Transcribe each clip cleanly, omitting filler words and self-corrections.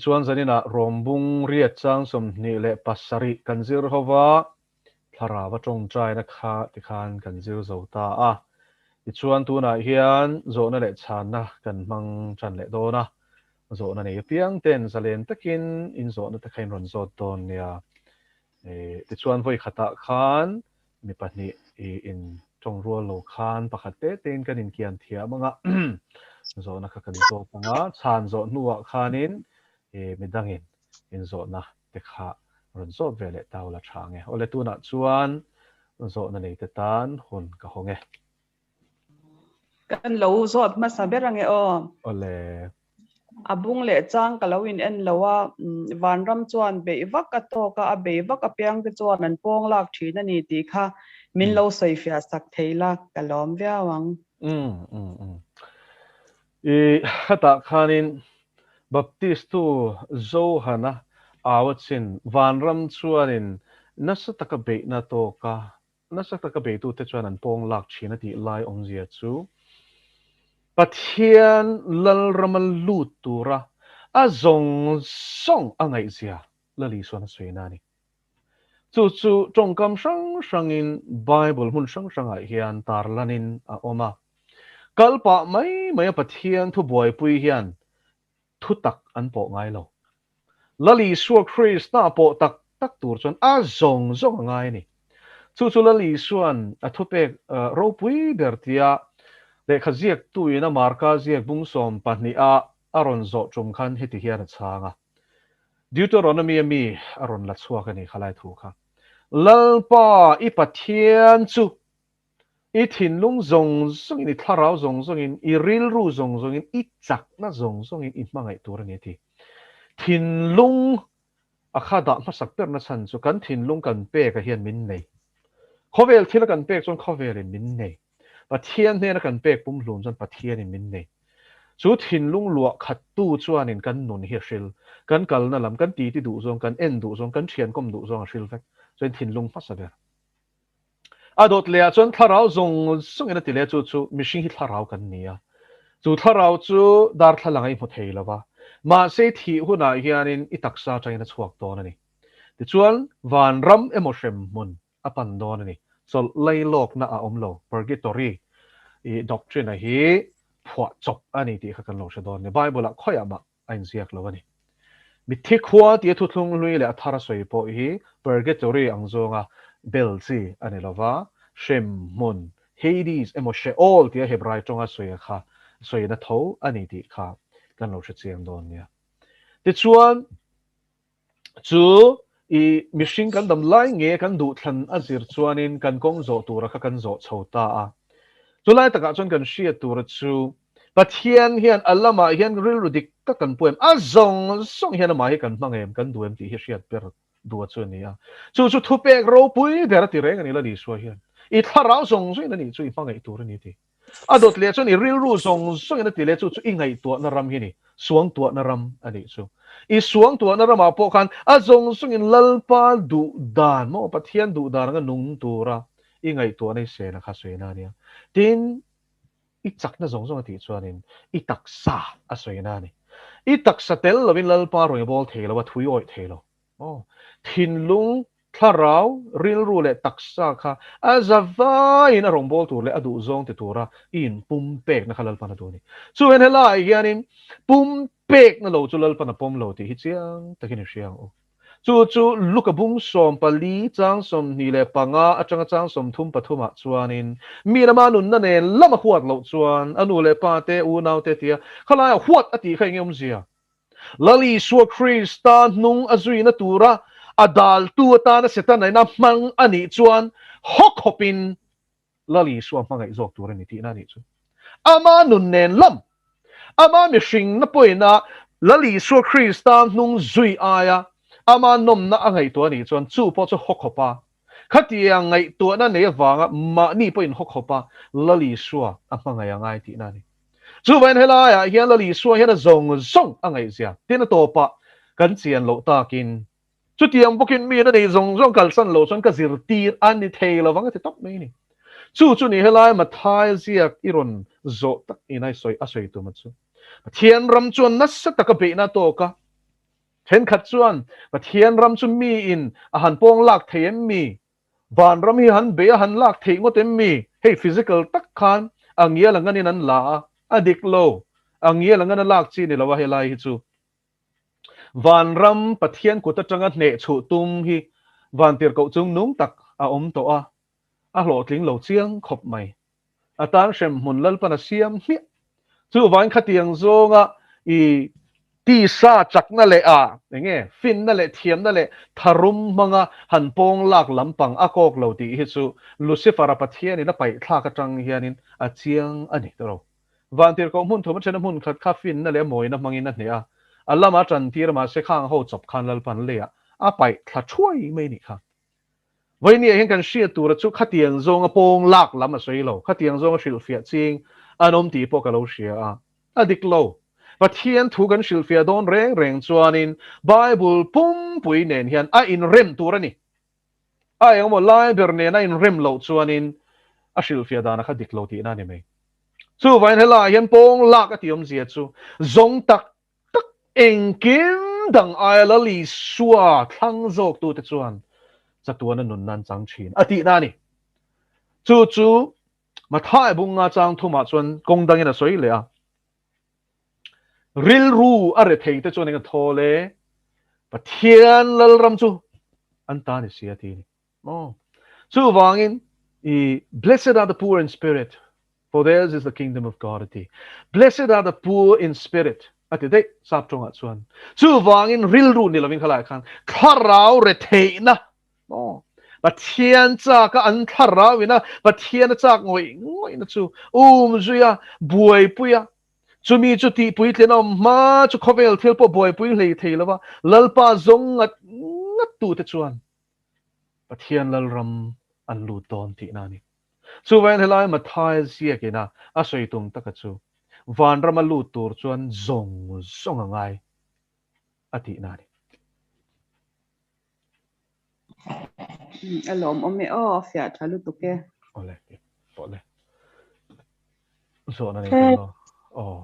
chuan zanina rombung riat chang som ni le pasari kanzir hova tharawa tong trai na kha tikhan kanzir zota a chuan tuna hian Zawhna le Chhanna kan mang than le dona Zawhna nei piang ten zalen takin in Zawhna ta khain ron zot don nia ti chuan voi khata khan mi pahnih in tong rual lo khan pakhat te ten kan in kian thia manga Zawhna kha kan zo panga chan zo nuwa khanin midangin in Zawhna te kha ron zot vele taula thange ole tuna chuan Zawhna nei te tan hun ka honge kan lo zot ma saberange o ole abung le chang kalawin en lowa vanram chuan be vak ato ka a be vak apyang te chuan an pong lak thina ni ti kha min lo soifia sak theila kalom viawang khata khanin baptistu Zawhna awachin vanram chuanin nasa taka be na to ka nasa taka be tu te chuan an pong lak thina ti lai ong zia chu Pathian lalramal lut tura a zong song angai zia lali suan suinani chu trong kam sang in Bible mun sang ai hian tarlanin a oma kalpa mai Pathian thu boy pui hian thutak an po ngai lo lali suak Christ na po tak tur chuan a zong ngai ni chu lali suan a thupek ro pui bertia le khaziak tuina marka ziak bung som pahni a aron zo chum khan heti hian changa Deuteronomy mi aron la chuak ani khalai thu kha lalpa I Pathian chu I thin lung zong in I tharau zong in I ril ru zong in I chak na zong in I mangai tur ani ti thin lung a khada ma sak per na chan chu kan thin lung kan pe ka hian min nei khovel thila kan pe chon khovel in min nei Pathian ne na kan pek pum hlum chan Pathian in min nei chu thin lung lua khat tu chuan in kan nun hi hril kan kal na lam kan ti du zong kan en du zong kan thian kom du zong a hril vek chuan thin lung fa saber adot le chuan tharau zong sung ina ti le chu mihring hi tharau kan nia chu tharau chu dar thlangai mu thei lawa ma se thi huna hianin I taksa chaina chuak ton ani ti chuan van ram emoshem mun apan don ani sol leilok na a omlo purgatory I doctrine hi phwa chop ani ti kha kan lo shadon ni Bible a khoyama ain ziak lo ani mi thikhwa ti thu thlung lui le athara soi po hi purgatory angzonga bel chi ani lova shem mun Hades emoshe all ti hebrai tonga soi kha soi na tho ani ti kha kan lo chiam don nia ti chuan chu I mihring kan dam lai nge kan du thlan azir chuanin kan kong zo tura kha kan zo chhota a chulai taka chon kan shia tur chu Pathian hian alama hian ril rudik ka kan poem a zong song hian ma hi kan mangem kan duem ti hi shiat per duwa chu nia chu thupek ro pui ber ti reng ani la di so hian I tharau zong so ina ni chu I mangai tur ni ti adot le chon I ril ru zong song ina ti le chu I ngai tu na ram hi ni suang tu na ram ani chu I suang tu na ram a po khan a zong song in lalpa du dan mo Pathian du dan nga nung tura I ngai tu nei se na kha se na nia tin I chak na zong ti chuanin I taksa a soina ni I taksa tel lovin lalpa roi bol thelo wa thui oi thelo thin lung tharau ril ru le taksa kha azawa in a rong bol tur le adu zong te tura in pum pek na khalal pana tu ni chu en hela hianin pum pek na lo chu lalpa na pom lo ti hi chiang takin hriang chu luka bung som pali chang som ni le panga atanga chang som thum pathuma chuanin mi na manun na ne lama huat lo chuan anu le pa te u nau te tia khala huat ati khai ngem zia lali suwa Krista nung azui na tura adal tu ta na setan na mang ani chuan hok hopin lali suwa mangai zok tura ni ti na ni chu ama nun nen lam ama mi hring na poina lali suwa Krista nung zui aya ama nom na angai to ni chuan chu po chu hok hopa khatia ngai to na ne wanga ma ni po in hok hopa lali suwa amangai angai ti na ni chu wen hela ya hian lali suwa hian zong angai zia tin to pa kan chian lo takin chu tiang bokin mi na nei zong kal san lo chon ka zir tir an ni thelo wanga ti top mai ni chu ni hela ma thai ziak iron zo tak inai soi a soi tu ma chu thian ram chuan na sa taka be na to ka hen khat chuan Pathian ram chu mi in a han pong lak theim mi van ram hi han be han lak thei ngotem mi hey physical tak khan angia langanin an la adik lo angia langan lak chi ni lawa helai hi chu van ram Pathian ko ta tanga ne chu tum hi van tir ko chung nung tak a om to a hlo tling lo chiang khop mai atan shem mun lal pana siam hi chu van khatiang zonga I ti sa chak na le a nge fin na le thiam na le tharum manga han pong lak lampang akok lo ti hi chu Lucifer Pathian ina pai thla ka tang hianin a chiang ani tro van tir ko mun thum chen mun khat kha fin na le moi na mangin na hnia alama tran tir ma se khang ho chop khan lal pan le a pai thla chuai mai ni kha với nia hiện kan sia tu ra chu khatiang zong a pong lak lam a sei lo khatiang zong a shil fia ching anom ti po ka lo sia a dik lo Pathian thu kan shil fia don reng reng chuanin Bible pum pui nen hian a in rem tu ra ni a yang mo lai ber ne na in rem lo chuanin a shil fia dana kha dik lo ti na ni mai chu vain hela hian pong lak a tiom zia chu zong tak tak eng kim dang ai la li suwa thang zok tu te chuan cha tuan nun nan chang thin ati na ni chu ma thai bung nga chang thuma chuan kong dang ina soi le a ril ru are thei te chuan nga thole Pathian lal ram chu an ta ni sia ti ni oh chu wangin I blessed are the poor in spirit for theirs is the kingdom of God ati blessed are the poor in spirit ati dei sap chonga chuan chu wangin ril ru ni lovin khalai khan kharau re thei na oh Pathian cha ka an tharau ina Pathian cha ngoi na chu zuya buai puya chumi chu ti pui tlena ma chu khovel thil po buai pui hlei thei lawa lalpa zong ngat tu te chuan Pathian lal ram an lu ton ti na ni chu wen helai ma thai sia ke na a soi tum taka chu van ram lu tur chuan zong angai ati na ni alom ome o fia thalu tuke ole ole so na ni kan lo oh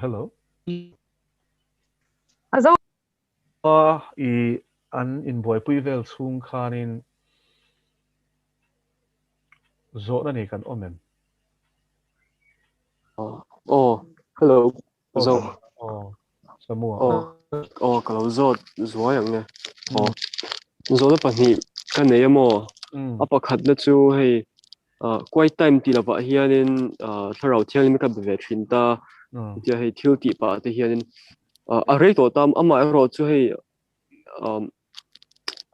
hello azo I an in boy pui vel chung khanin Zawhna ni kan omem hello zo samua kalau zo yang ne zo da pani kan ne mo apa khat na chu hei quite time ti lava hianin tharau thiang mi ka be thin ta ti hei thil ti pa te hianin a rei to tam ama ro chu hei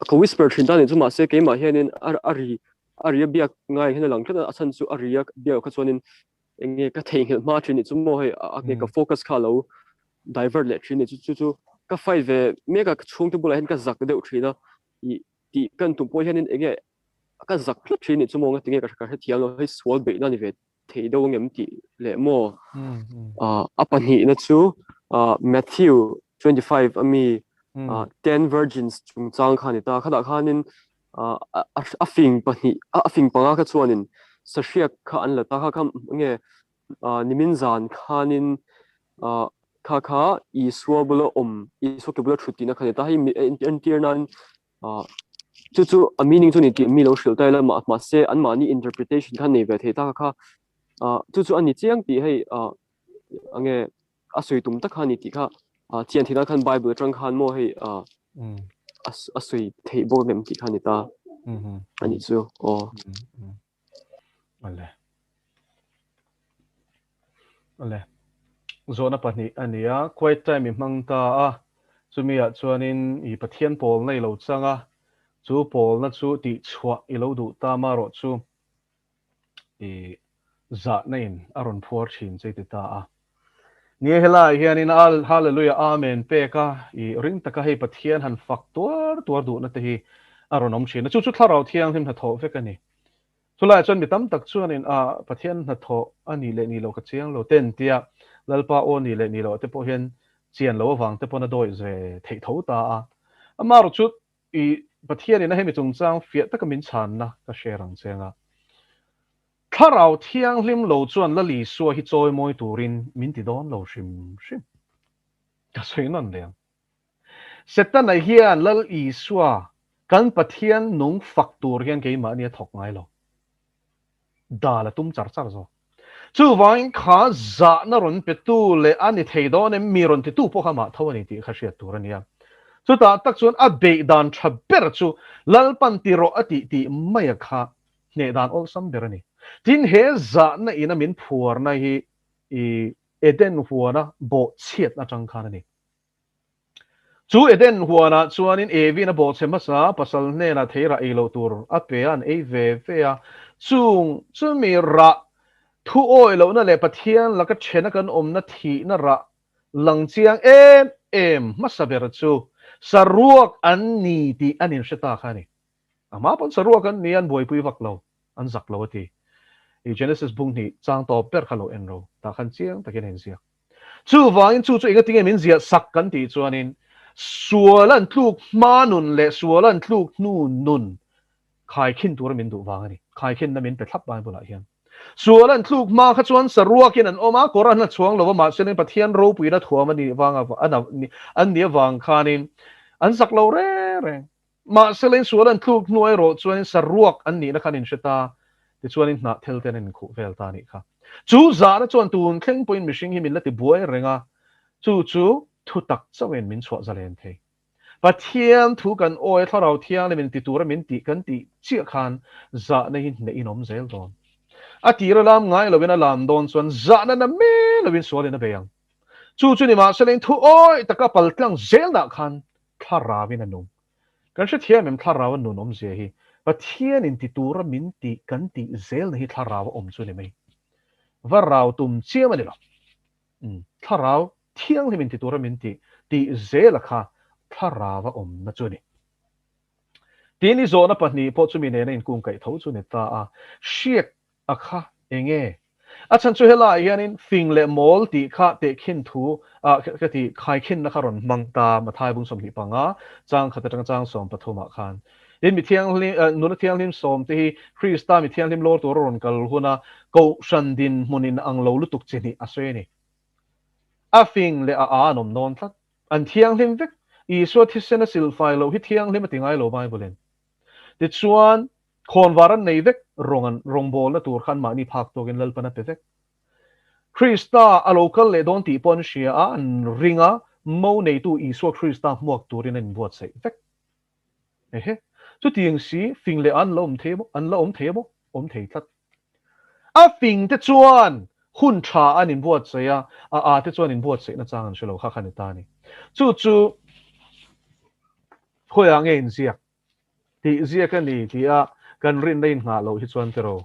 ko whisper thin ta ni chu ma se ke ma hianin ari biak ngai hena lang thana asan chu ariya biak ka chonin enge ka thei ma thin ni chu mo hei a ka focus kha lo divert le thin ni chu ka fai ve mega chung tu bula hen ka zak de uthina ti kan tu po hianin enge ka zak thin ni chu mo nga tinge ka thiang lo hei swal be na ni ve thei do ngem ti le mo apan hi na chu Matthew 25 ami 10 virgins chung chang khani ta khada khanin afing pani afing panga ka chuanin sashia kha an la ta kha kham nge nimin zan khanin kha I suabulo I sokebulo thutina khani ta hi internan chu a meaning chu ni ti mi lo shil ta la ma se an ma ni interpretation khan nei ve the ta kha chu ani chiang ti hei ange asoi tum ta khani ti kha chian thina khan bible tang khan mo hei asoi thei bo mem ti khani ta ani chu ole Zawhna pani ania quite time I mang ta chumia chuanin I Pathian pol nei lo changa chu pol na chu ti chhuwa I lo du ta ma ro chu I za nein aron phuar thin che ti ta ni helai hianin al hallelujah amen pe ka I ring taka hei Pathian han fak tuar du na te hi aron om thin chu tharau thiang him na tho ve ka ni chulai chon mi tam tak chuanin Pathian na tho ani le ni lo ka chiang lo ten tia lalpa o ni le ni lo te po hian chian lo wang te po na doi ze thei tho ta amar chu I Pathian ina hemi chung chang fia taka min chan na ka sherang chenga tharau thiang hlim lo chuan la li suwa hi choi moi turin min ti don lo shim ka soi non leng setan na hian lal iswa kan pathian nung faktur hian ke ma ni thok ngai lo da la tum char char zo chu wain kha za na ron pe tu le ani theido ne mi ron ti tu po khama thawani ti kha sia tur ania chu ta tak chun a be dan tha ber chu lal pan ti ro ati ti mai kha ne dan ol sam ber ani tin he za na ina min phuar na hi i eden huana bo chiat na chang khan ani chu eden huana chuanin evi na bo chema sa pasal ne na theira elo tur a pe an e ve a chung chu mi ra thu oi lo na le pathian la ka chena kan om na thi na ra lang chiang em masaber chu saruak an ni ti anin sheta khani ama pon saruak an ni an boi pui vak lo an zak lo ti i genesis bung ni chang to per khalo en ro ta khan chiang takin hen sia chu wangin chu inga tinge min zia sak kan ti chuanin sualan tluk manun le sualan tluk nun khai khin tur min du wangani khai khin na min pe thlap bai bula hian sualan tluk ma kha chuan saruakin an oma koran na chuang lo ma selen pathian ro pui na thuam ani wanga an ni wang khanin an sak lo re ma selen sualan tluk nuai ro chuan saruak an ni na khanin sheta ti chuanin na thel ten en khu vel ta ni kha chu za na chuan tun thleng point mishing hi min la ti buai renga chu thutak chawen min chwa zalen the pathian thu kan oi tharau thiang le min ti tur min ti kan ti chi khan za na hin ne inom zel don a tira lam ngai lo bena lam don chuan za na na me lo bin sual na beyang chu ni ma selen thu oi taka paltlang zel na khan thara bin anum kan she thiam mem thara wan nu nom ze hi pathian in ti tur min ti kan ti zel na hi thara wa om chu ni mai varau tum chiam ani lo tharau thiang le min ti tur min ti zel kha thara wa om na chu ni tini zo na pahni po chu mi ne na in kung kai tho chu ni ta a shiek akha enge achan chu hela hianin fing le mol ti kha te khin thu a ka ti khai khin na kharon mangta ma thai bung som hi panga chang khata chang som pathuma khan in mi thiang lim nu na thiang lim som te hi krista mi thiang lim lor tur ron kal huna ko shandin munin ang lo lutuk chini aswe ni a fing le a nom non thlat an thiang lim vek i so thisena silfai lo hi thiang lim atingai lo bible ti chuan khon waran nei vek rong bol na tur khan ma ni phak to gen lal pana pe vek krista a local le don ti pon shia an ringa mo nei tu i so krista muak turin en buat sei vek he chu tiang si fing le an lom thebo om thei thlat a fing te chuan hun tha an in buat sei a te chuan in buat sei na chang an shelo kha khan ta ni chu khoya nge in zia ti zia kan ni ti a kan rin lein nga lo hi chuan tero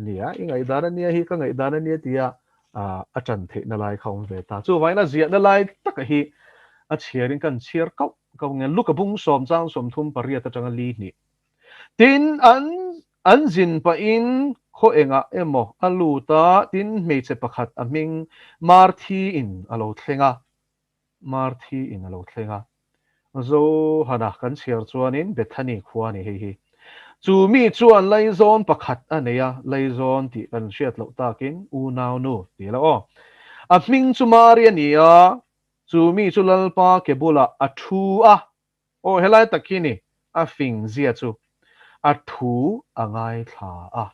nia ingai dana nia hi ka ngai dana nia tia a chan the na lai khong ve ta chu vai na zia na lai tak hi a chiarin kan chiar kau ngen luka bung som chang som thum paria ta chang li ni tin an zin pa in kho enga emo aluta tin me che pakhat aming marthi in alo thlenga Zawhna kan chiar chuanin bethani khuani hi chu mi chuan lai zon pakhat aneya lai zon ti kan hriat lo takin u nau nu ti la o a hming chu maria nia chu mi chu lalpa ke bula a thu a o helai takini a fing zia chu a thu angai thla a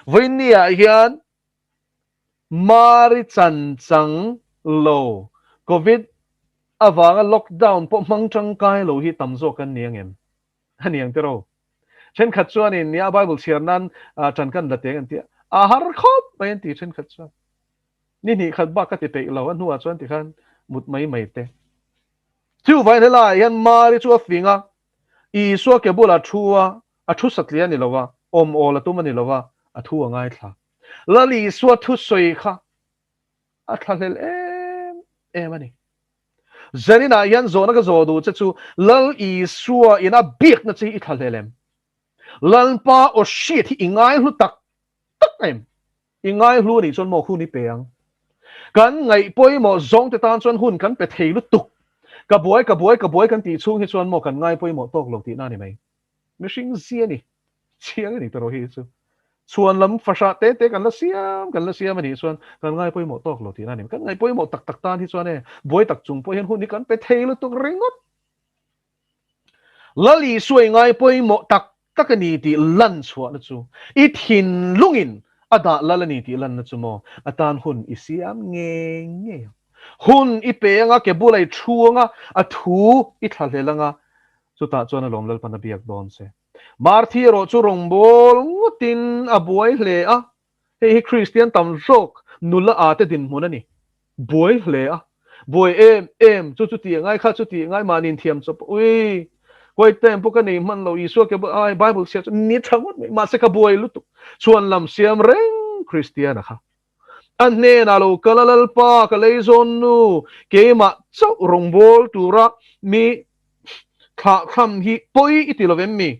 voinia hian mari chan chang lo covid awanga lockdown po mangchang kai lo hi tamzo kan niangem aniang tero chen khat chuan in nia bible chiarnan chan kan la teng an ti a har khop pen ti chen khat chuan ni khat ba ka ti pe lo an huwa chuan ti khan mut mai te chu vai la yan mari chu finga i so ke bula thua a thu satlia ni lowa om ola tu mani lowa a thu ngai thla lali so thu soi kha a thalel em ani zanina yan zona ka zodu chu lal i suwa ina bik na chi i thalelem lal pa o shit hi ingai hlu tak em ingai hlu ni chon mo khu ni peang kan ngai poi mo zong te tan chon hun kan pe thei lu tuk ka buai kan ti chung hi chon mo kan ngai poi mo tok lo ti na ni mai mishing zia ni chiang ni tero hi chu chuan lam fasha te kan la siam ani chuan kan ngai poi mo tok lo ti na ni kan ngai poi mo tak tan hi chuan e boi tak chung poi hen hun ni kan pe theilu tuk ringot lali suai ngai poi mo tak ani ti lan chua na chu I thin lungin ada lalani ti lan na chu mo atan hun isiam nge hun I pe nga ke bulai thuanga a thu I thalhelanga chu ta chuan a lom lal pan a biak don se Marthi ro chu rong bol ngutin a buai hle a hei Christian tam jok nula a te din mun ani buai hle a buai em chu ti ngai kha chu ti ngai manin thiam chop ui koi tem poka nei man lo Isu ke ai Bible sia ni thangot ma se ka buai lu tu chuan lam siam reng Christian a kha an ne na lo kalalal pa ka leizon nu ke ma chau rong bol tura mi kha kham hi poi itilovem mi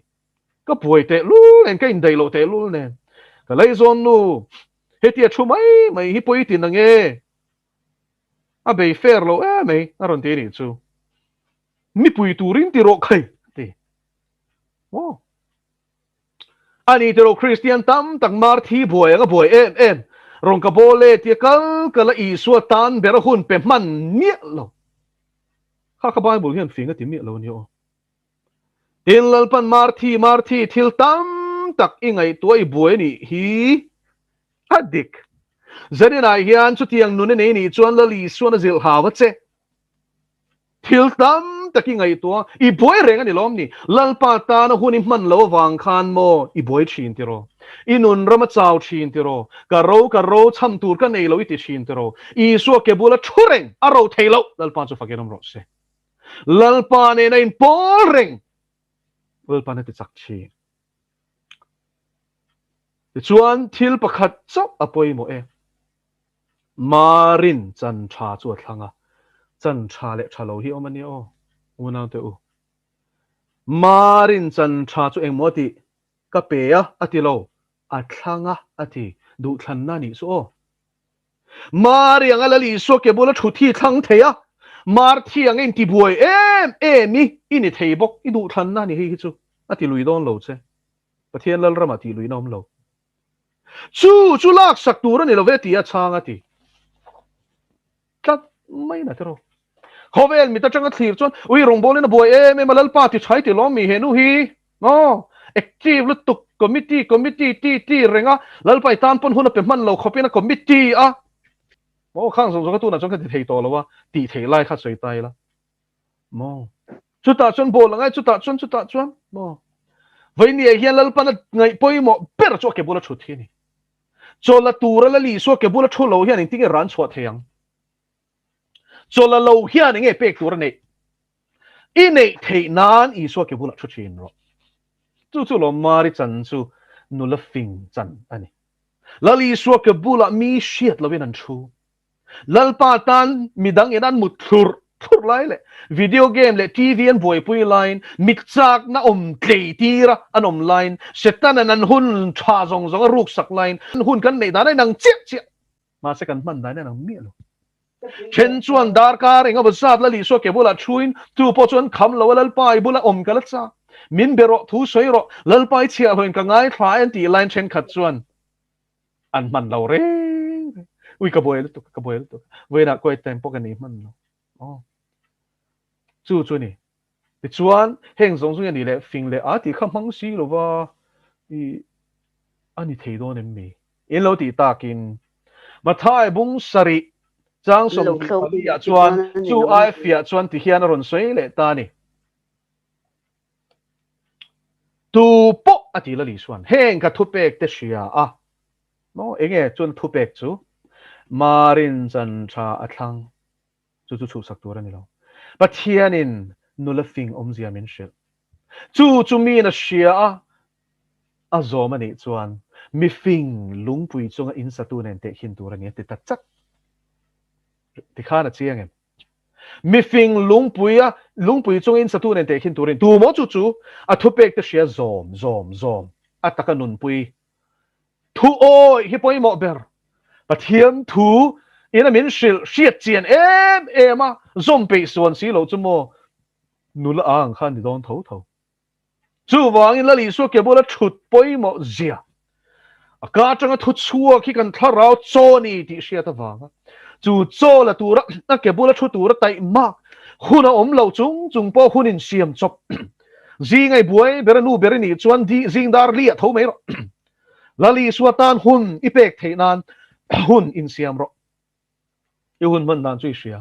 ก็ป่วยเตะลู่เล่นก็อินเดียโลเตะลู่เนี่ยก็เลยส่วนนู้เฮติชูไม่ฮิปโปอิตินังเออาเบย์เฟอร์โลไม่อารมณ์เตะนี่ชูมีปุยตูรินติโรใครเตะโอ้อันนี้ติโรคริสเตียนตั้มตั้งมาร์ทีป่วยก็ป่วยรองกับโบเลติก็ละอีสวตันเบรหุนเป็นมันเมียโลข้าขบายบุญเห็นฟิงก็ติเมียโลเนี่ยtin lalpan marthi thil tam tak ingai tuai buai ni hi adik zarina hian chu tiang nun nei ni chuan lali suan zil hawa che thil tam tak ingai tua I buai reng ani lom ni lalpa ta na huni man lo wang khan mo I buai thin tiro I nun rama chaw thin tiro ka ro cham tur ka nei lo I ti thin tiro I su ke bula thureng aro thailo lalpa chu fakiram ro se lalpa ne na in pol reng vel pan ti chak chi chuan thil pakhat chau apoi mo marin chan tha chu thlanga chan tha le thalo hi omani o una te u marin chan tha chu engmoti ka pe a atilo a thlanga ati du thlanna ni so mari anga lali so ke bola thuthi thlang theya mar thiang in ti buai mi ini theibok I du thlanna ni hi chu ati lui don lo che pathian lal rama ti lui nom lo chu lak sak tur ni lo ve ti a chang ati tat mai na tero khovel mi ta chang a thlir chon ui rong bol na buai me malal pa ti chai ti lom mi he nu hi no active lu tuk committee ti renga lal pai tan pon hun a pe man lo khopina committee a mo khang so ka tu na chong ka thei to lo wa ti thei lai kha soi tai la mo chu ta chon bol ngai chu ta chon mo vậy ni hian lal pan ngai poi mo per cho ke bula thu thi ni cho la tura la li so ke bula thu lo hian ting ran chwa theyang cho la lo hian nge pek tur nei I nei thei nan I so ke bula thu chin ro chu lo mari chan chu nu la fing chan ani la li so ke bula mi shiat lo wen an thu lal pa tan midang enan mut thur lai le video game le TV an boy pui line mikchak na tlei tira an line setan an hun tha zong ruk sak line hun kan nei da nang che ma se kan man da nang mi lo chen chuan dar ka renga basat la li so ke bula thuin tu po chuan kham lo lal pai bula kala cha min bero thu soi ro lal pai chia hoin ka ngai thai an ti line chen khat chuan an man lo re ui ka boy tu we na koi tempo kan ni man lo chu ni chuan heng zong zung ni le fing le a ti kham hang si lo wa I ani thei do nem mi in lo ti takin ma thai bung sari chang som ali ya chuan chu ai fia chuan ti hian ron soi le ta ni tu po ati la li suan heng ka thu pek te sia a no enge chun thu pek chu marin chan tha athang chu sak tur ani lo pathianin nulafing omzia min shil chu mi na sia a zoma ni chuan mi fing lungpui chunga in satu nen te hin tur ani te tachak ti khana chiang em mi fing lungpui chunga in satu nen te hin turin tu mo chu a thupek te sia zom ataka nun pui thu oi hi poi mo ber pathian thu ina min shil shiat chian em a zom pe suan si lo chumo nula ang khan di don tho chu wang in la li so ke bola thut poi mo zia cả trong thut chua khi cần thà rau cho ni thì xia ta vàng chú cho là tu ra cái bữa là chú tu ra tại mà hun lâu chung po hun in xiêm chop gì ngày buổi bữa nu bữa ni chuan di zing dar liat thâu mấy rồi lali suatan hun ipek thế nan hun in xiêm rồi yêu hun man nan chui xia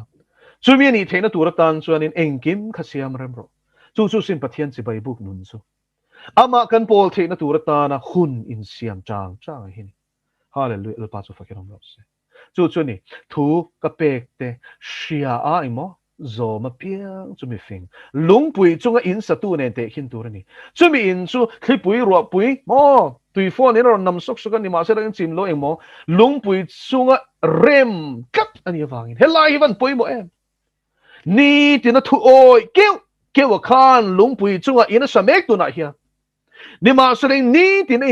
chú mi ni thế na tu ra tan chuan in engkim kha xiêm rem rồi chú xin Pathian chỉ bài book nun chu ama kan pol thế na tu ra tan na hun in xiêm chang hin hallelujah el pa chu fakiram ro se chu ni thu ka pek te xia a imo zo ma piang chu mi fing lung pui chunga in sa tu ne te hin tur ni chu mi in chu khi pui ro pui mo tui phone ni ro nam sok sok ni ma se rang chim lo emo lung pui chunga rem kat ani wangin helai van pui mo em ni ti na thu oi keu khan lung pui chunga in sa mek tu na hia ni ma se rang ni ti na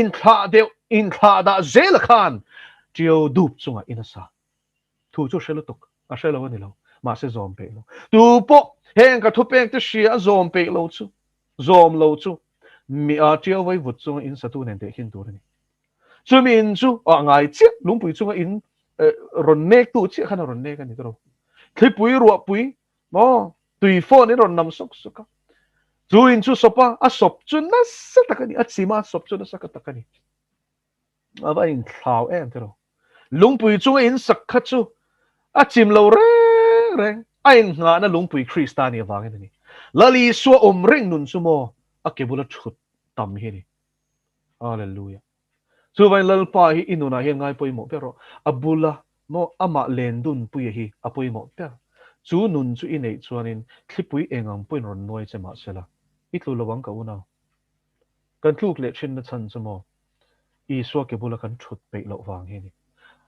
in kha da zel khan chiều đục xuống à inasa thu cho xe tuk à xe lâu lâu mà sẽ zoom pe lâu tu po hẹn cả thu pe cái xe zoom pe lâu chu zoom lâu chu mi à chiều với vụt xuống in sa tu nên để hin tu này chu min chu à ngày chiếc lúng bụi xuống in ron nek tu chiếc khăn ron nek cái này đâu khi bụi ruột bụi mo tùy phone này ron nằm sốc sốc chu in chu sopa à sop chu na sa takani à sima sop chu na sa takani à vậy thảo em thế đâu lung pui chung in sak khat chu a chim lo reng ain nga na lung pui Christian ya wang ni lali suwa reng nun chu mo a kebula thut tam hi ni hallelujah chu vai lal pa hi inuna hi ngai poi mo pero abula mo ama len dun pui hi a poi mo per chu nun chu inei chuanin thlipui engam poi ron noi chema sela itlu lawang ka una kan tluk le chin na chan chu mo i suwa kebula kan thut pe lo wang hi ni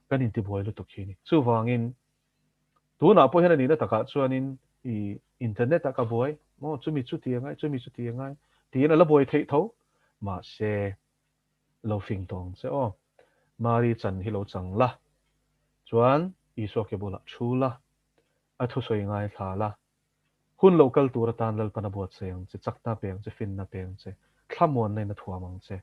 kan in ti boy lu tuk hi ni chu wangin tu na po hena ni na taka chuanin i internet ka boy mo chumi chu ti ngai ti na la boy thei tho ma se lo fing tong se o mari chan hi lo chang la chuan i so ke bola chula a thu soi ngai thla la hun local tur tan lal pana bot seng che chakna peng che fin na peng che thlamon nei na thuwa mang che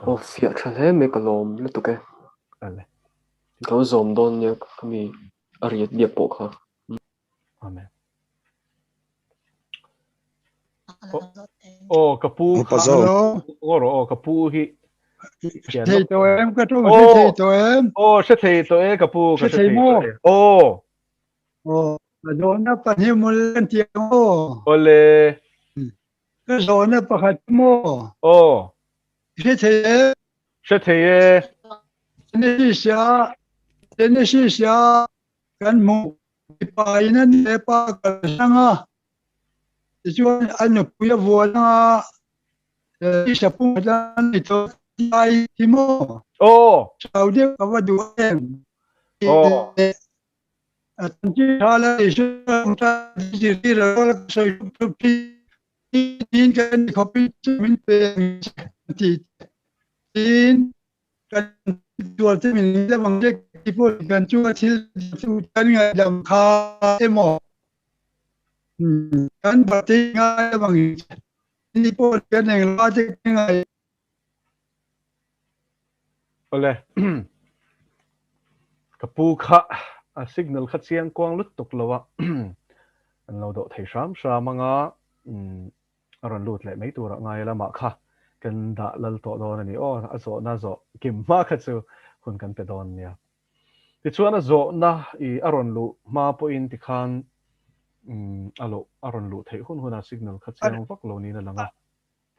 oh fiat thale me kalom le tuke ale ko zom don ya kami ariat dia po kha amen o kapu oro kapu hi thầy tụi em có chú thầy tụi em sẽ thầy tụi kapu sẽ thầy mô rồi nó bắt hiểm một lần tiếng mô ole cái rồi nó bắt hạt mô sẽ thầy nên xia cái mô bài nên để ba cái sang à cho anh nó bây giờ nó sẽ phụ ra thì tôi ai thì mô sau đó có vào đuôi em chỉ là để cho ta chỉ là soi tin cái copy mình về thì tin cáiตัวที่mìnhจะbằng cáiพูดกันชั่วที่กันไงดำคาเอโมกันปฏิไงบางที่พูดกันอย่างไรจะไงole kapu kha a signal kha chiang kwang lut tuk lawa an lo do thei sham anga aron lut le mai tur ngai la ma kha kan da lal to don ani a zo na zo kim ma kha chu hun kan pe don nia ti chuan a zo na I aron lu ma po in ti khan alo aron lu thei hun a signal kha chiang vak lo ni na langa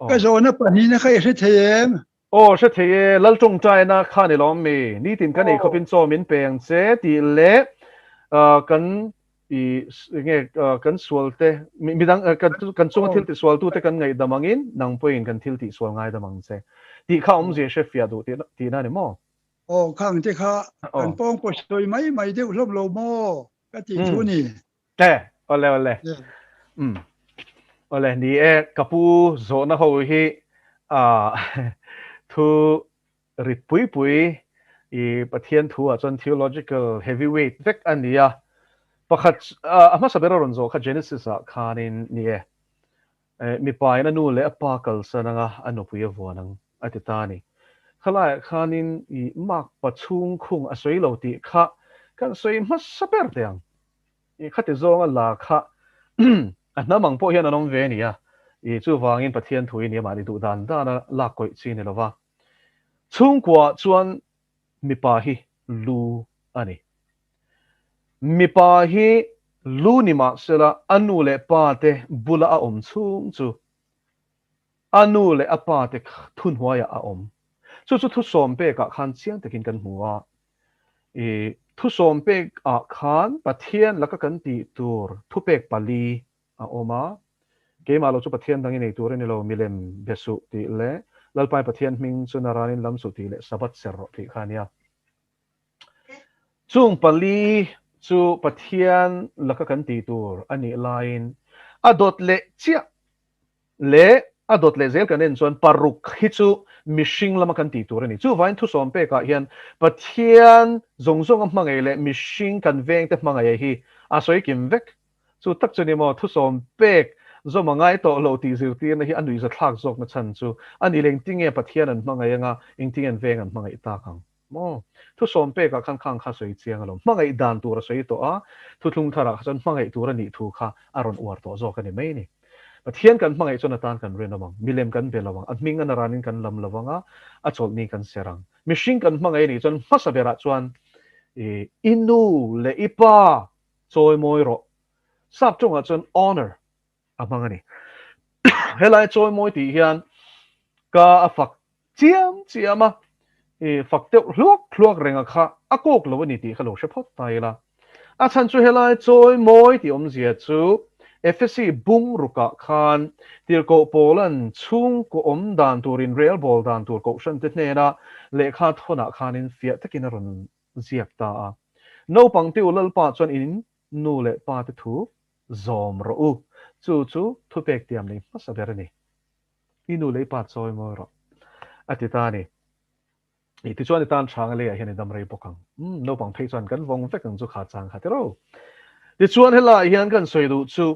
cái rồi nó bản hình nó khai sẽ thầy em sẽ thấy lal trong trai na khan ni lom mi ni tin kan nei khopin cho min peng che ti le kan I nge kan sual te mi dang kan chung thil ti sual tu te kan ngai damangin nang point kan thil ti sual ngai damang che ti kha je chef ya du ti na ni mo khang te kha kan pong ko soi mai de lom lo mo ka ti thu ni ole ole ni kapu zo na ho hi thu ripui I Pathian Thutak chon Theological heavyweight vek ania pakhat ama sabera ronzo kha Genesis a khanin ni mi pai na nu le apa kal sananga anu puya vuanang atitani khalai khanin I mak pachung khung asoi lo ti kha kan soi mas saper tiang I khate zonga la kha anamang po hian anong ve ni ya I chu wangin pathian thui ni ma ni du dan da na la koi chi ni lova chung kwa chuan mi pa hi lu ani mi pa hi lu ni ma sela anu le pa te bula a om chung chu anu le apa te thun huaya a om chu thu som pe ka khan chiang takin kan hmuwa thu som pe a khan pathian laka kan ti tur thu pek pali a oma ke ma lo chu pathian dangin ei tur ni lo milem besu ti le lalpai pathian ming chu naranin lam su ti le sabat serro ti khania chung pali chu pathian laka kan ti tur ani lain adot le chia le adot le zel kan en chuan paruk hi chu mishing lama kan ti tur ani chu vain thu som pe ka hian pathian zongzong am mangai le mishing kan veng te mangai hi a soi kim vek chu tak chu ni mo thu som pek zo mangai to lo ti zir ti na hi anui za thak zok na chan chu ani leng tinge pathian an mangai nga ing ting an veng an mangai ta kang mo thu som pe ka khang khang kha soi chiang lo mangai dan tur soi to a thu thung thara chan mangai tur ani thu kha aron war to zo kan ni mai ni pathian kan mangai chona tan kan ren amang milem kan belawang at ming an ranin kan lam lawanga a chol ni kan serang mishing kan mangai ni chon masabera chuan inu le ipa choi moi ro sap chunga chon honor amangani helai choi moi ti hian ka afak chiam chiama fak te hluak renga kha akok lo ni ti khalo she phot tai la a chan chu helai choi moi ti om zia chu FSC bung ruka khan tirko polan chung ko om dan turin real ball dan tur ko shan te nena lekha thona khanin fia takin ron ziak ta no pang ti ulal pa chon in nu le pa te thu zom ro u chu thu pek tiam ni masaber ni inu le pa choi mo ro atitani ti chuan tan thang le hian dam rei pokang no pang thei chuan kan vong vek ang chu kha chang kha te ro ti chuan hela hian kan soi du chu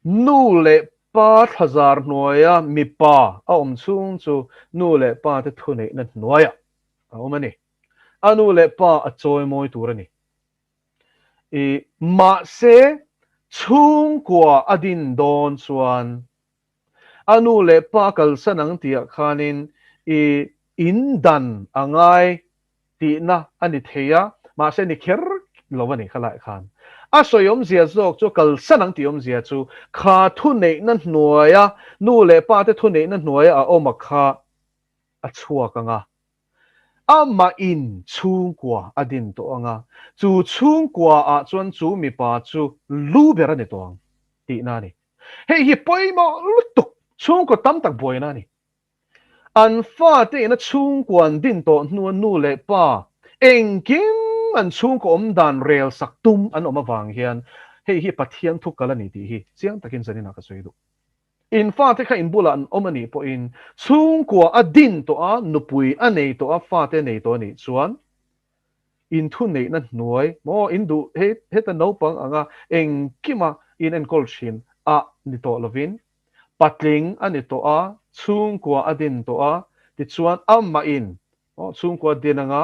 nu le pa thazar noya mi pa a om chung chu nu le pa te thu nei na noya a om ani anu le pa a choi moi tur ani ma se chung kwa adin don chuan anu le pa kal sanang tia khanin in dan angai ti na ani theya ma se ni kher lovani khalai khan a soyom zia zok chu kal sanang tiom zia chu kha thu nei na hnuaya nu le pa te thu nei na hnuaya a oma kha a chua kanga ama in chung kwa adin to anga chu chung kwa a chuan chu mi pa chu lu bera ni tong ti na ni hei hi poimo lutuk chung ko tam tak boy na ni an fa te na chung kwan din to nu le pa engkim an chung ko om dan rel sak tum an oma wang hian hei hi pathian thuk kala ni ti hi chiang takin zanina ka soidu in fa te kha in bula an omani po in chung ko adin to a nupui anei to a fa te nei to ni chuan in thu nei na hnuai mo in du he ta no pang anga engkima in en kol shin a ni to lovin patling ani to a chung ko adin to a ti chuan amma in chung ko dinanga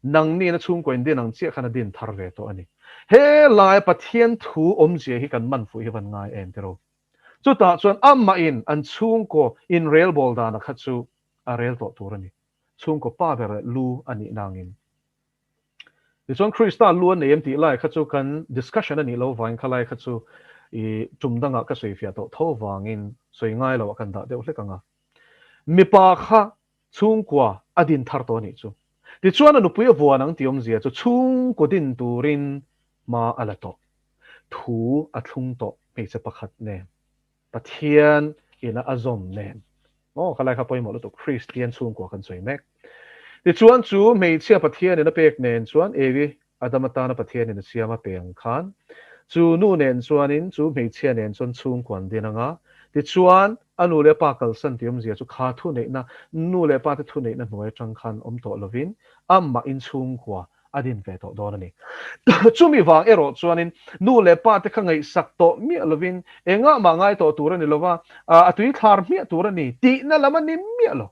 nang ni na chung ko in din ang che khana din thar ve to ani he lai pathian thu om je hi kan man fu hi van ngai en tero chu ta chuan amma in an chung ko in rail ball da na kha chu a rail to tur ani chung ko pa ber lu ani nangin ti chuan krista lu an em ti lai kha chu kan discussion ani lo vain khalai kha chu chumdanga ka soi fia to tho wangin soi ngai lo kan da deuh hlekanga mi pa kha chung kwa adin thar to ni chu ti chuan anu pui vuanang tiom zia chu chung ko din turin ma ala to thu a thung to pe che pakhat ne pathian ina azom ne khalai kha poimo lo to christian chung ko kan soi mek ti chuan chu mei chia pathian ina pek nen chuan ewi adamata na pathian ina siama peng khan chu nu nen chuanin chu mei chia nen chon chung kwan dinanga ti chuan anu le pa kal san tiom zia chu kha thu nei na nu le pa te thu nei na hnuai tang khan om to lovin amma in chung kwa adin ve to don ani chumi wang ero chuanin nu le pa te khangai sak to mi lovin enga mangai to turani lova atui thar mi turani ti na lamani mi lo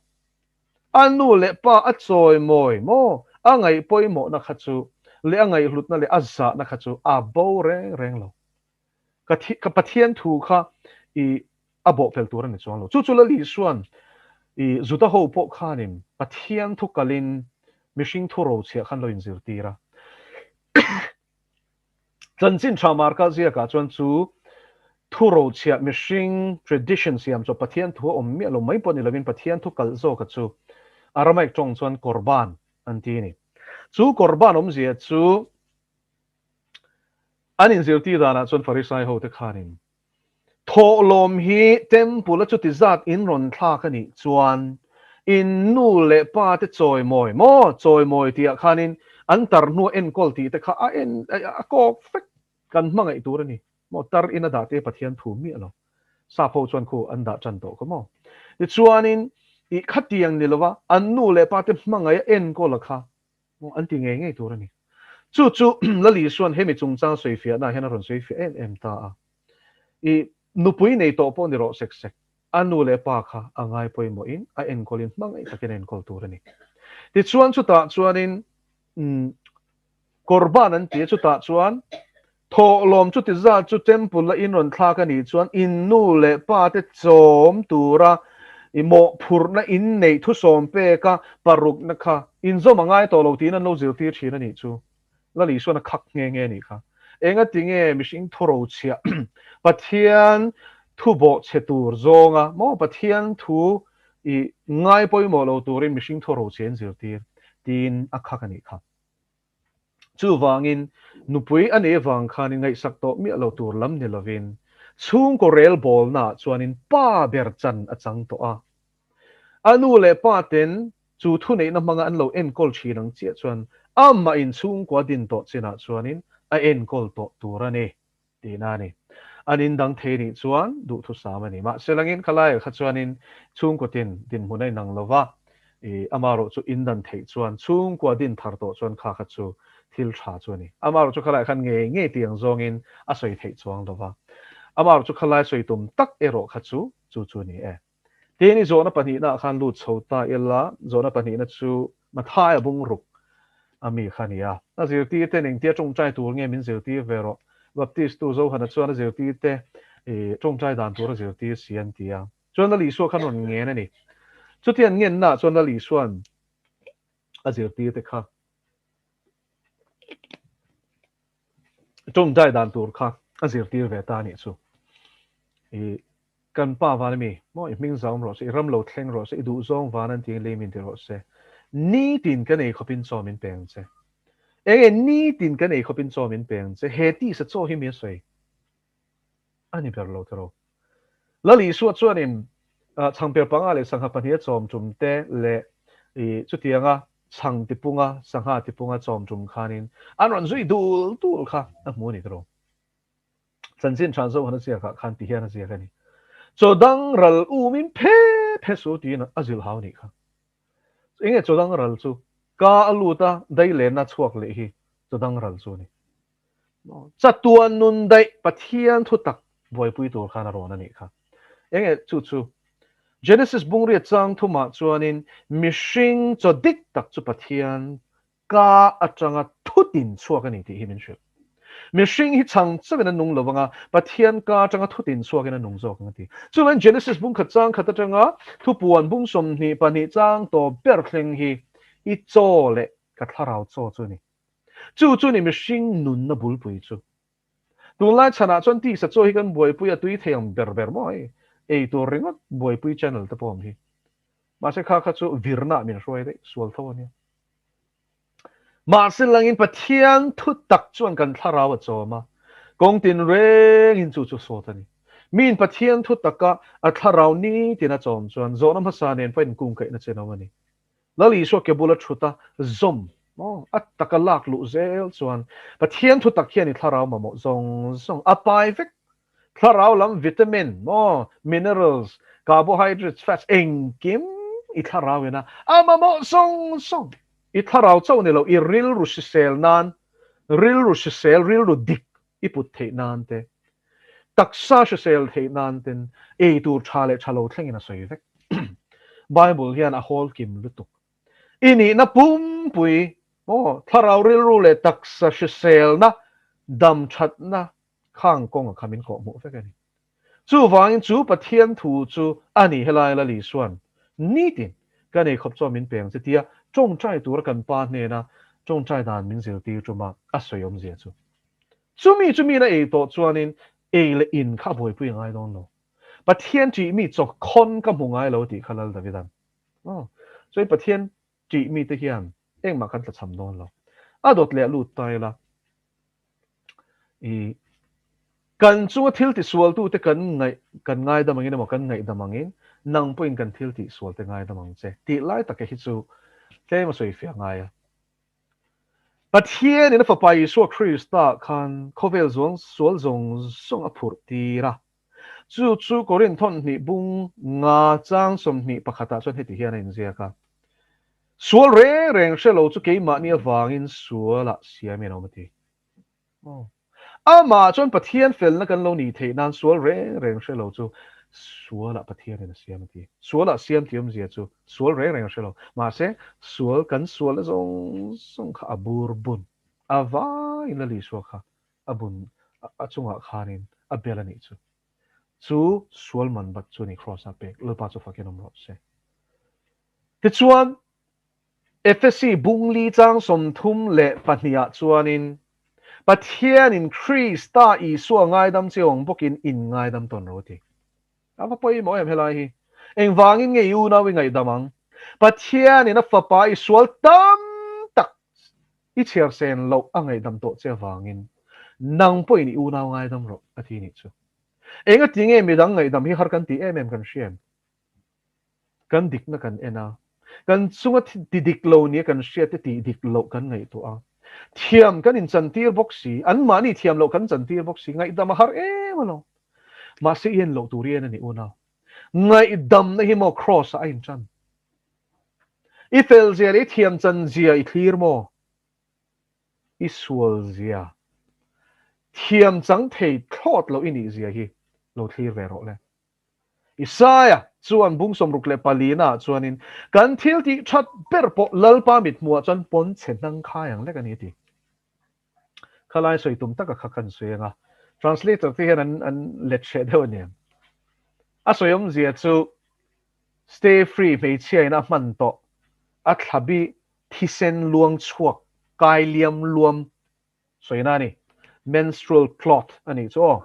anu le pa achoi moi mo angai poimo na khachu le angai hlut na le azza na khachu a bo reng lo ka pathian thu kha i abo fel turani chuan lo chu la li suan i zuta ho po khanim pathian thu kalin mishing thu ro che khan lo in zir tira chanchin thamar ka zia ka chuan chu thu ro che mishing tradition siam cho pathian thu om mi lo mai pon lovin pathian thu kal zo ka chu aramai tong chuan korban antini chu korban om zia chu anin zir ti dana chuan farisai ho te khanin tho lom hi temple chu ti zat in ron thla ka ni chuan in nu le pa te choi moi ti khanin an tar nu en kol ti te kha a en a ko fek kan mangai tur ani mo tar in da te pathian thu mi lo sa pho chuan khu an da chan to ko mo ti chuanin i khatiang ni lova an nu le pa te mangai en ko la kha mo an ti nge tur ani chu la li suan hemi chung chang soi fia na hena ron soi fia em ta a i nupui nei to po ni ro sek anu le pa kha angai poi mo in a en kolin mangai takin en kol tur ani ti chuan chu ta chuanin korban an ti chu ta chuan tho lom chu ti za chu temple la in ron thla ka ni chuan in nu le pa te chom tura i mo phur na in nei thu som pe ka paruk na kha in zo mangai to lo ti na lo zir ti thina ni chu la li suan a khak nge ni kha enga tinge mishing thoro chia pathian thu bo che tur zonga mo pathian thu i ngai poi mo lo turin mishing thoro chen zir tir tin a khak ani kha chu wangin nupui ane wang khan ngai sak to mi lo tur lam ni lovin chung ko rel bol na chuanin pa ber chan a chang to a anu le pa ten chu thu nei na manga an lo en kol chi nang che chuan amma in chung kwa din to china chuanin a en kol to turani ti na ni anin dang the ni chuan du thu samani ma selangin khalai kha chuanin chung ko tin din hunai nang lova e amaro chu indan thei chuan chung kwa din thar to chuan kha kha chu thil tha chuani amaro chu khalai khan nge tiang zongin a soi thei chuang lova amaro chu khalai soi tum tak ero kha chu ni e teni zona pani na khan lu chhota ela zona pani na chu mathai bung ruk ami khania na zir ti te ning tia chung chai tur nge min zir ti vero baptist tu zo hana chuan zir ti te e chung chai dan tur zir ti sian tia chuan li so khan on nge na ni chu tian ngen na chuan li suan a zir ti te kha chung chai dan tur kha a zir ti ve ta ni chu e kan pa van mi mo i ming zong ro se ram lo thleng ro se du zong van an ting le min ti ro se ni tin kan ei khopin so min peng che enge ni tin kan ei khopin so min peng che he ti sa cho hi mi soi ani ber lo tro la li su chuan in chang per panga le sang ha pan hi chom chum te le e chu tianga chang ti punga sang ha ti punga chom chum khanin an ron zui dul kha a mu ni tro chan sin chan zo han sia kha khan ti hian sia ka ni cho dang ral u min phe su ti na azil haw ni kha enge cho dang ral chu ka aluta dai le na chuak le hi cho dang ral chu ni cha tuan nun dai pathian thu tak voi pui tur khana ron ani kha enge chu Genesis bungri chang thu ma chuanin mishing cho dik tak chu pathian ka atanga thutin chuak ani ti himin shil mishing hi chang chawena nung lowanga pathian ka atanga thutin chuakena nung zo kang ti chuan Genesis bung kha chang khata tanga thu puan bung som ni pani chang to ber thleng hi I cho le ka tharau cho chu ni mishing nun na bul pui chu tunlai chana chuan ti sa cho hi kan boi pui a tui theam ber moi ei to ringot boi pui channel ta pom hi ma se kha chu virna min roi de sual tho ni ma se langin pathian thu tak chuan kan tharawa choma kong tin reng in chu so tani min pathian thu taka a tharau ni tina chom chuan zonam hasa nen pen kung kai na cheno mani lali so ke bula thuta zom at takalak lu zel chuan pathian thu tak hian I tharau ma mo zong apai vek tharau lam vitamin minerals carbohydrates fats engkim I tharau ena ama mo song i tharau chau ne lo i ril ru sel nan ril ru sel ril ru dik i put the nan te taksa sel the nan ten e tur chale chalo thlengin a soi vek Bible hian a hol kim lutuk ini na pum pui o tharau ril ru le taksa sel na dam chat na khang kong khamin ko mu vek ani chu wangin chu Pathian Thu chu ani helai la li suan ni tin ka nei khop cho min peng che tia chong chai tur kan pa ne na chong chai dan min zil ti chu ma a soyom zia chu chumi na e to chuanin e le in kha boi pui ngai don lo Pathian chi mi cho khon ka mu ngai lo ti khalal davidan so Pathian chi mi te hian eng ma kan tla cham don lo a dot le lu tai la i kan chu thil ti sual tu te kan ngai da mangin mo kan ngai da mangin nang point kan thil ti sual te ngai da mang che ti lai ta ke hi chu tle ma soi fia ngai a Pathian in fa pai so Krista kan khovel zong sual zong song a phur ti ra chu korin thon ni bung nga chang som ni pakhata chon heti hian in zia ka sual reng shelo chu ke ma ni awangin suala siamen omati ama chon Pathian fel na kan lo ni the nan sual reng shelo chu suala Pathian in siamati suala siam tiom zia chu sual reng shelo ma se sual kan sual zong song kha abur bun awa in la li so kha abun a chunga khanin a belani chu sual man bat chu ni cross up pe lo pa chu fakin ro se ti chuan FSC bungli chang som thum le pahnia chuanin Pathian increase ta i suwa ngai dam cheong bokin in ngai dam ton roti ava poi mo em helai hi eng wangin nge yu na wi ngai damang Pathian in a fa pa i sual tam tak i cher sen lo angai dam to che wangin nang poi ni u na ngai dam ro athi ni chu enga tinge mi dang ngai dam hi har kan ti em kan shem kan dik na kan ena kan sunga ti dik lo ni kan shia te ti dik lo kan ngai to a thiam kan in chan tir boxi an mani thiam lo kan chan tir boxi ngai dam har e lo ma se yen lo turian ani una ngai dam na hi mo cross a in chan I fel zia le thiam chan zia I clear mo I sual zia thiam chang thei thot lo ini zia hi lo clear ve ro le Isaya chuan bung som ruk le palina chuanin kan thil ti that ber po lalpa mit mua chan pon chenang khayang le kan ti khalai soi tum taka khakan suenga translator ti hian an let she de ne a soyom zia chu stay free me chia na man to a thabi thisen luang chuak kai liam luam soina ni menstrual cloth ani chu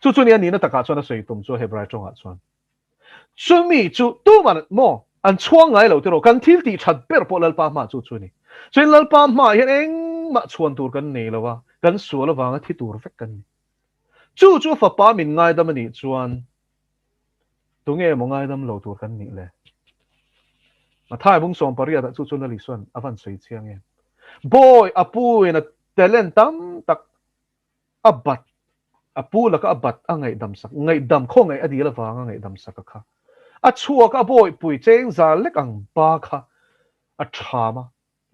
chu ni ani na taka chuan a soi tum chu hebrai chonga chuan chumi chu tu man mo an chuang ngai lo tero kan thil ti that ber po lalpa ma chu ni chuin lalpa ma hian eng ma chuan tur kan nei lawa kan sual awanga thi tur vek kan chu fa pa min ngai dam ani chuan tunge mo ngai dam lo tur kan ni le ma thai bung som paria da chu na li suan avan soi chiang em boy apu in a talent tam tak abat apu la ka abat angai dam sak ngai dam kho ngai adi la wanga ngai dam sak kha a chua ka boy pui cheng za lek ang ba kha a thama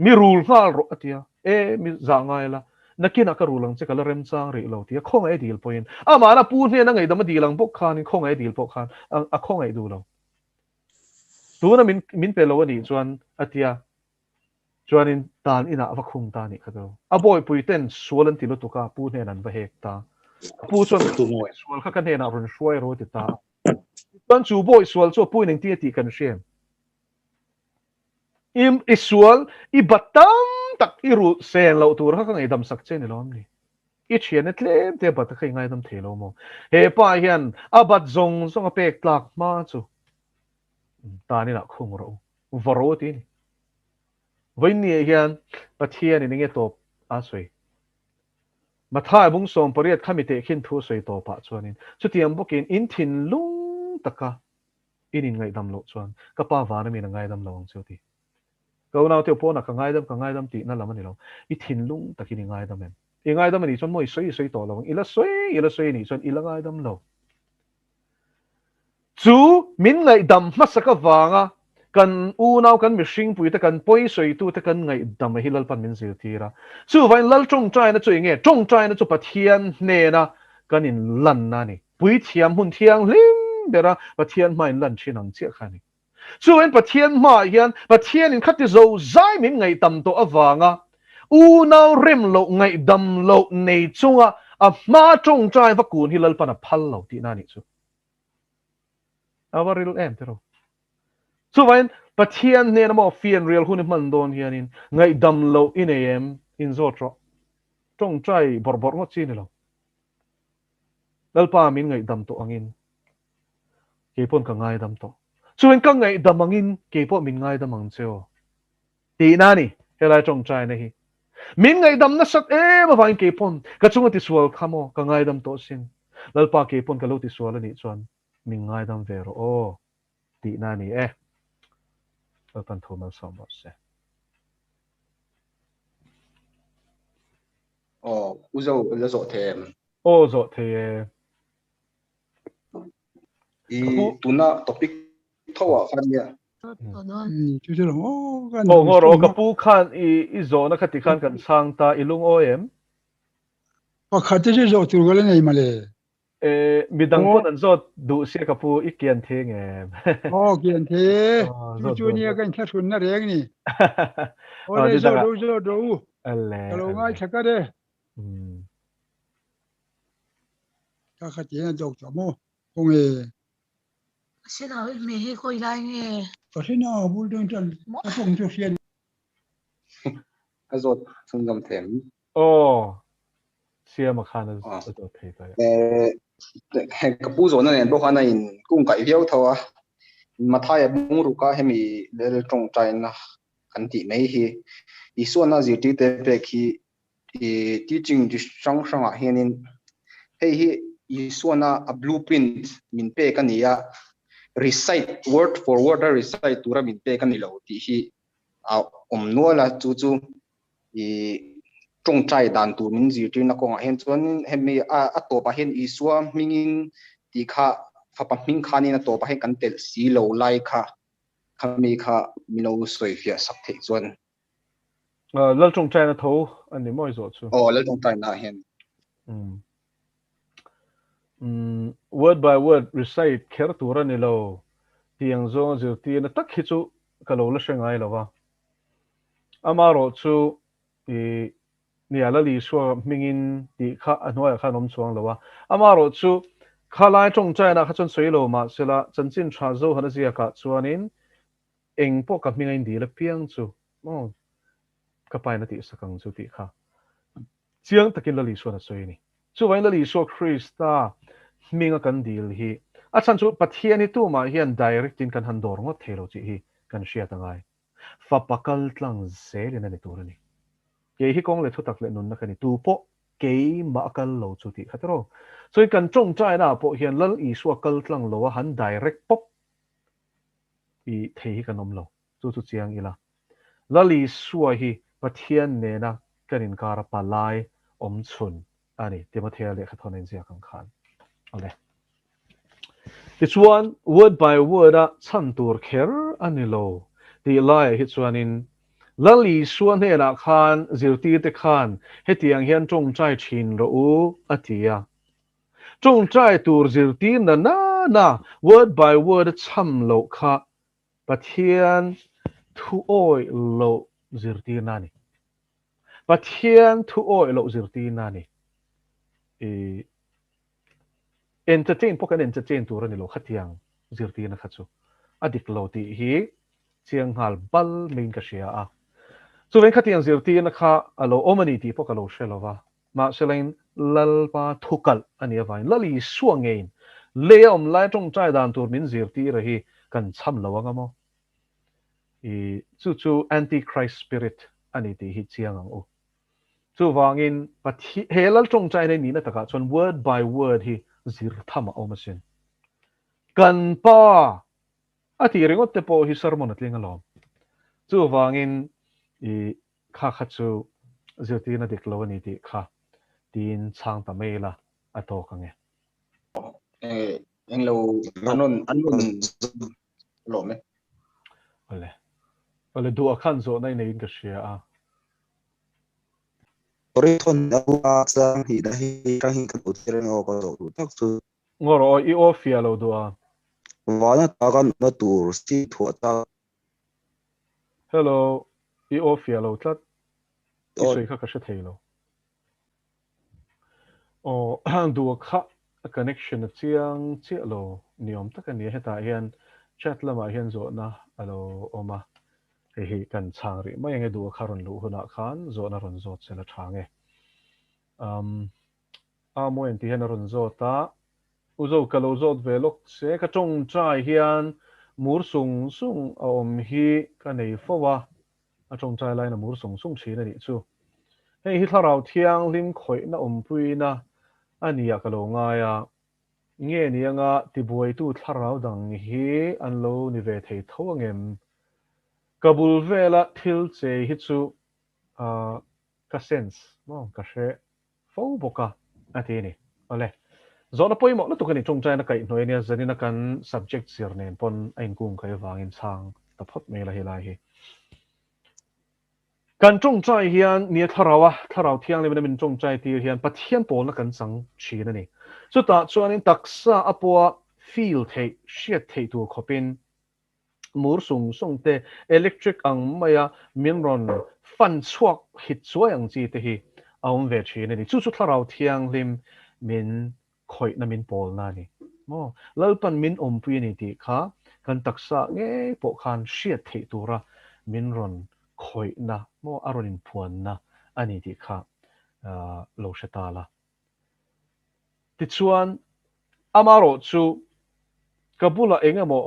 mi rul ngal ro atia e mi za ngai la nakina ka rulang che kala rem chang ri lo tia khong ai dil point ama na pu ne na ngai dam dilang bok khan ni khong ai dil bok khan a khong ai du lo tu na min pe lo ni chuan atia chuanin tan ina va khung ta ni khado a boy pui ten sualan ti lo tu ka pu ne nan va hek ta pu chuan tu mo sual kha kan he na run shwai ro ti ta chuan chu boy sual chu pu ning ti kan shem im isual I batam tak iru sen lo tur kha ngai dam sak chen lom ni I chien tlem te bat khai ngai dam thelo mo he pa hian abat zong zong a pek tlak ma chu ta ni na khung ro varo ti ni voin ni hian Pathian ni nge top a soi mathai bung som pariat khamite khin thu soi to pa chuanin chutiam bokin in thin lung taka inin ngai dam lo chuan ka pa wa na mi na ngai dam lo chu ti ko na te po na ka ngai dam ti na lam ni lo I thin lung takin ngai dam em I ngai dam ni chon moi soi to lo ila soi ni chon ila ngai dam lo chu min ngai dam masaka wanga kan u nau kan mi hring pui te kan poi soi tu te kan ngai dam hi lal pan min zir tira chu vai lal tong trai na chu nge tong trai na chu pathian ne na kan in lan na ni pui thiam hun thiang lim bera pathian mai lan chinang che khani chu en pathian ma hian pathian in khati zo zai min ngai tam to awanga u nau rem lo ngai dam lo nei chunga a ma tong trai va kun hi lal pan a phal lo ti na ni chu awaril em tero chu vain pathian ne na mo fian real hun man don hianin ngai dam lo in em in zotro tong trai bor bor ngo chi ni lo lal pa min ngai dam to angin ke pon ka ngai dam to chu en ka ngai dam angin ke po min ngai dam ang cheo ti na ni helai tong trai na hi min ngai dam na sak e ma vain ke pon ka chunga ti sual khamo ka ngai dam to sin lal pa ke pon ka lo ti sual ani chuan min ngai dam vero o ti na ni e lal pan thomal som ba se uzo la zo them o zo the tuna topic thawa khania chú chưa làm ô cái o ngoro ka pu khan i zo na khati khan kan sang ta ilung o em có khát chứ rồi từ cái này mà lệ midang pon an zot du se ka pu i kian the nge ô kiền thế zot chú nia cái khách xuân nó rèn nè ô đi đây ra rồi đâu alle cái lâu ngay chắc cái đấy mm cái khát gì nó đọc cho mô không hề Sẽ nào mẹ hay coi lại nghe. có thế nào vui đơn chân cái phòng cho phiền azot sungam them o sia ma khan zo the ta kapu zo na nen bo khana in kung kai viau thawa mathaya bung ru ka hemi le tong trai na kan ti mai hi isona ji ti te pe khi teaching ji sang sang a hianin hei hi isona a blueprint min pe kania recite word for word recite tura min pe kan lo ti hi a nola chu chu tong trai dan tu min ji tin na ko hen chuan hemi a to pa hen isua mingin ti kha fa pa ming khani na to pa hen kan tel si lo lai kha khami kha mino soi fia sak the chuan lal tong trai na tho ani moi zo chu le tong trai na hen word by word recite kher tura ni lo tiang zo zir ti na tak hi chu ka lo la shengai lo wa amaro chu ni ala li so mingin ti kha anoi kha nom chuang lo wa amaro chu khalai tong trai na kha chon soi lo ma sela chanchin tha zo hana zia ka chuanin eng po ka mingai di la piang chu mo ka pai na ti sakang chu ti kha chiang takin la li so na soi ni chu wain la li so Krista minga kan dil hi a chan chu pathian ni tu ma hian direct in kan han dor ngo thelo chi hi kan sia tangai fa pakal tlang zel in ani tur ni ke hi kong le thutak le nun na khani tu po ke ma kal lo chu ti khatro so kan tong trai na po hian lal i su kal tlang lo han direct pop i thei hi kanom lo chu chu chiang ila lali su hi pathian ne na kanin kar palai om chun ani timothea le khathon en sia kang khan okay it's one word by word a chan tur kher ani lo ti lai hi chuanin lali suan he na khan zirti te khan hetiang hian tong trai thin ro u atia tong trai tur zirti na word by word cham lo kha pathian thu oi lo zirti na ni pathian thu oi lo zirti na ni entertain pokan entertain tur ni lo khatiang zirti na khachu adik lo ti hi chiang hal bal main ka sia a so ven khatiang zirti na kha alo omani ti pokalo shelova ma selain lalpa thukal ani avain lali suangein leom lai tong trai dan tur min zirti rahi kan cham lawanga mo chu antichrist spirit ani ti hi chiang ang o chu wangin pathi helal tong trai nei ni na taka chon word by word hi zir thama omasin kan pa ati ringot te po hi sermon atling alom chu wangin kha chu zirti na diklo ni ti kha tin chang ta mela ato kange englo anon lo me ole du khan zo nai nei ka shia a tori thon awa sang hi da hi ra hi ka utir ngo ko do tak chu ngoro I ofia lo do a wana ta kan na tur si tho ta hello I ofia lo tlat I Oi. soi kha ka she thei lo o du kha connection chiang che lo niom tak ani heta hian chat lama hian zo na alo oma hi kan chang ri mai nge du kha ron lu huna khan zo na ron zo chela thange a mo en ti hian ron zo ta uzo kalo zot velok se ka chong trai hian mur sung sung a om hi ka nei fowa a chong trai lai na mur sung sung china ni chu hei hi tharau thiang lim khoi na om pui na ania ka lo nga ya nge ni anga ti buai tu tharau dang hi an lo ni ve thei tho ngem kabul vela thil che hi chu ka sense mo ka she fo boka ati ni ole zona poi mo na tu kani chong chai na kai noi nia zanina kan subject sir nen pon ain kung kai wangin chang ta phot me la hi lai hi kan chong chai hian nia tharau thiang le min chong chai ti hian pathian pol na kan sang chi na ni chu ta chuanin taksa apua feel thei shiat thei tu khopin mur sung sung te electric ang maya minron fan chuak hit chuai ang chi te hi aum ve chi na ni chu tharau thiang lim min khoi na min pol na ni mo lalpan min pui ni ti kha kan taksa nge po khan shiat thei tura minron khoi na mo aronin phuan na ani ti kha lo shetala ti chuan amaro chu kabula enga mo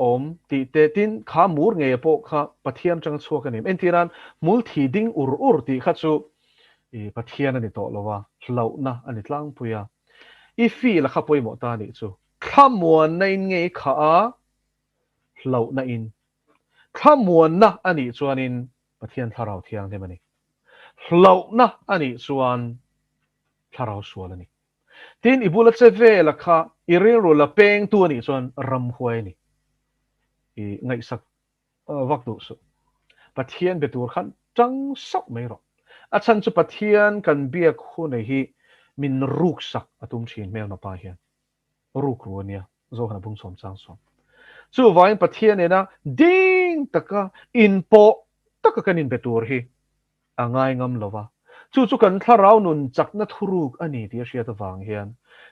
ti te tin kha mur nge po kha pathian chang chuak ani entiran mul thi ding ur ti kha chu e pathian ani to lowa hlau na ani tlang puya I feel la kha poi mo ta ni chu khamuan na in nge kha a hlau na in khamuan na ani chuanin pathian tharau thiang de mani hlau na ani chuan tharau sual ani tin ibula che ve la kha iril ro la peng tu ani chuan ram huai ni I ngai sak vak du su pathian betur khan chang sok mai ro a chan chu pathian kan biak khu nei hi min ruk sak atum thin mel na pa hian ruk ruania Zawhna bung som chang som chu vain pathian ena ding taka in po taka kanin betur hi angai ngam lova chu kan tharau nun chakna thuruk ani ti ria ta wang hian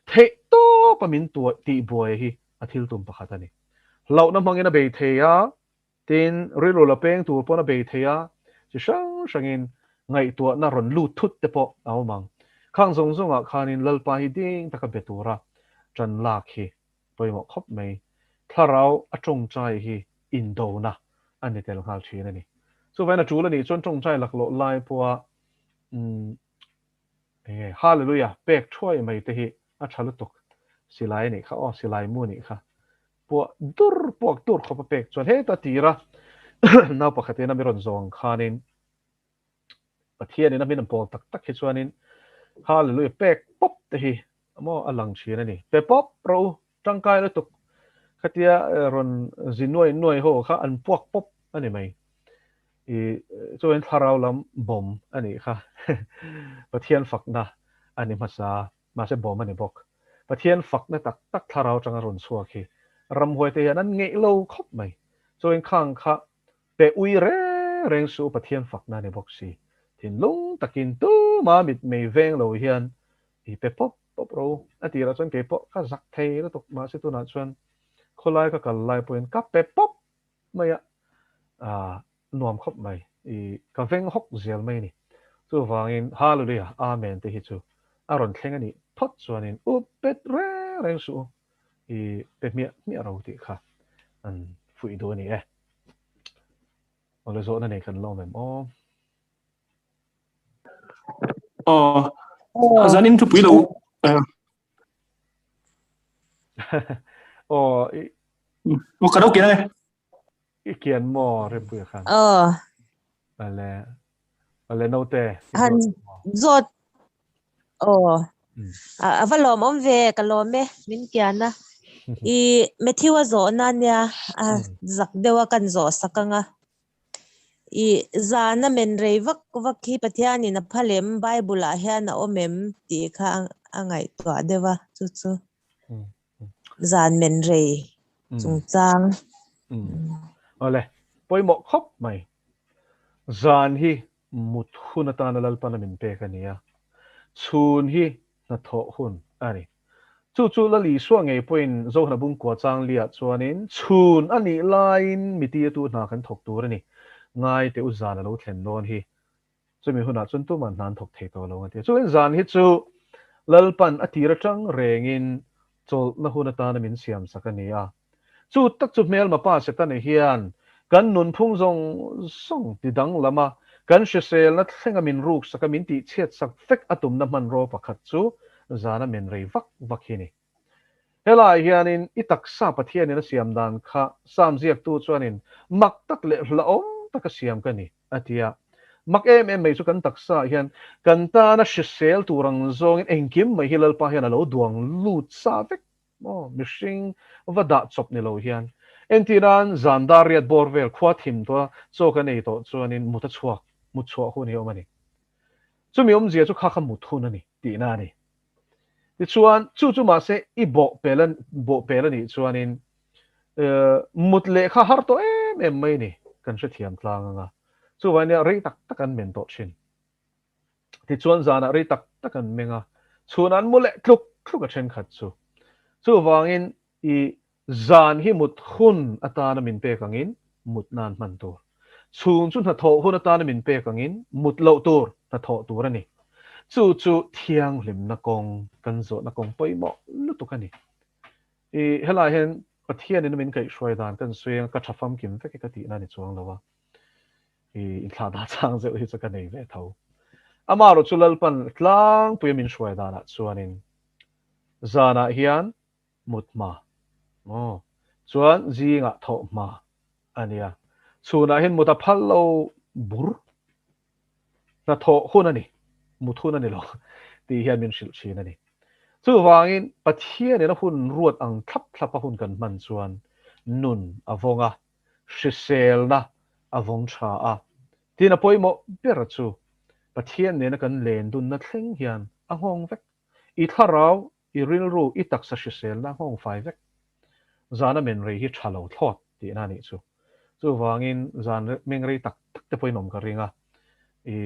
the to pamin tu ti boy hi athil tum pakhat ani lau na mangena be theya tin rilo la peng tur pona be theya chi sangin ngai tu na ron lu thut te po awmang khang zong zonga khanin lalpa hi ding taka betura chan lak hi toimo khop mai tharau atong chai hi indo na ani tel hal thina ni so vaina chula ni chon tong chai lak lo lai puwa hallelujah pek thoi mai te hi a thalu tok silai ni kha o silai mu ni kha puak dur khopa pek chon he ta tira na pakhate na miron zong khanin pathian ina min pol tak tak hi chuanin hallelujah pek pop te hi amo alang china ni pe pop pro tangkai la tuk khatia ron zinoi ho kha an puak pop ani mai I chuan tharau lam bom ani kha pathian fakna ani ma se bom ani bok pathian fakna tak tak tharau changa ron chuak hi ram hoi te an ngei lo khop mai chuan khang kha pe ui reng su pathian fakna ni bok si tin lung takin tu ma mit mei veng lo hian I pe pop ro atira chuan ke po kha zak thei la tok ma se tu na chuan kholai ka kal lai poin ka pe pop maya nuam khop mai I ka veng hok zel mai ni chu wangin hallelujah amen te hi chu aron thleng ani thot chuanin upet reng su I pe mi ro ti kha an fui do ni ole zo na nei kan lo mem zanin tu pui lo o ka do ke na I kian mo re pui khan ale no te han zot avalom ve kalome min kiana I methiwa zo na nia zak dewa kan zo sakanga i zana men rei vak hi pathian in a phalem bible a hian a omem ti kha angai to dewa chu chu zan men rei chungchang ole poimo khop mai zan hi mut hun ta na lal pan min pe kania chun hi na tho hun ani chu chu la li suang ei point Zawhna bung kwa chang lia chuanin chun ani line miti tu na kan thok tur ani ngai te u zan lo thlen non hi chumi huna chun tu man nan thok thei to lo ngati chu zan hi chu lalpan atira tang rengin chol na huna ta na min siam sakania chu tak chu mel ma pa se ta ne hian kan nun phung zong song ti dang lama kan shisel na thenga min ruk saka min ti chet sak fek atum na man ro pakhat chu zana men rei vak hi ni helai hianin itak sa pathian in siam dan kha sam ziak tu chuanin mak tak le hla om tak siam ka ni atia mak em mei chu kan taksa hian kan ta na shisel turang zong in engkim mai hilal pa hian alo duang lut sa vek mishing vada chop ni lo hian entiran zandariat borvel khwa thim to cho ka nei to chuanin muta chuak mut chuak hu ni omani chumi zia chu kha kha mut hun ani ti na ni ti chuan chu ma se i bo pelan ni chuanin mut le kha har to em mai ni kan se thiam tlang anga chu wanya rei tak takan men to chin ti chuan zana rei tak takan menga chunan mule thluk a then khat chu wangin i zan hi mut hun atana min pe kangin mut nan man tur chung chu na tho hun atana min pe kangin mut lo tur na tho tur ani chu thiang lim na kong kan zo na kong poimo lutu kani i helai hen pathian in min kai shwai dan kan sueng ka thafam kim ve ka ti na ni chuang lawa i thla da chang ze hi cha ka nei ve tho amaro chulal pan tlang puyamin shwai dana chuanin zana hian mutma chuan zinga tho ma ania chuna hin muta phallo bur na tho hunani muthunani lo ti hian min shil chin ani chu wangin pathian ina hun ruat ang thlap hun kan man chuan nun avonga shisel na avong tha a tina poimo bera chu pathian ne na kan len dun na thleng hian a hong vek i tharau i ril ru i taksa shisel na hong fai vek zana men rei hi thalo thot ti na ni chu wangin zan meng rei tak te poinom ka ringa i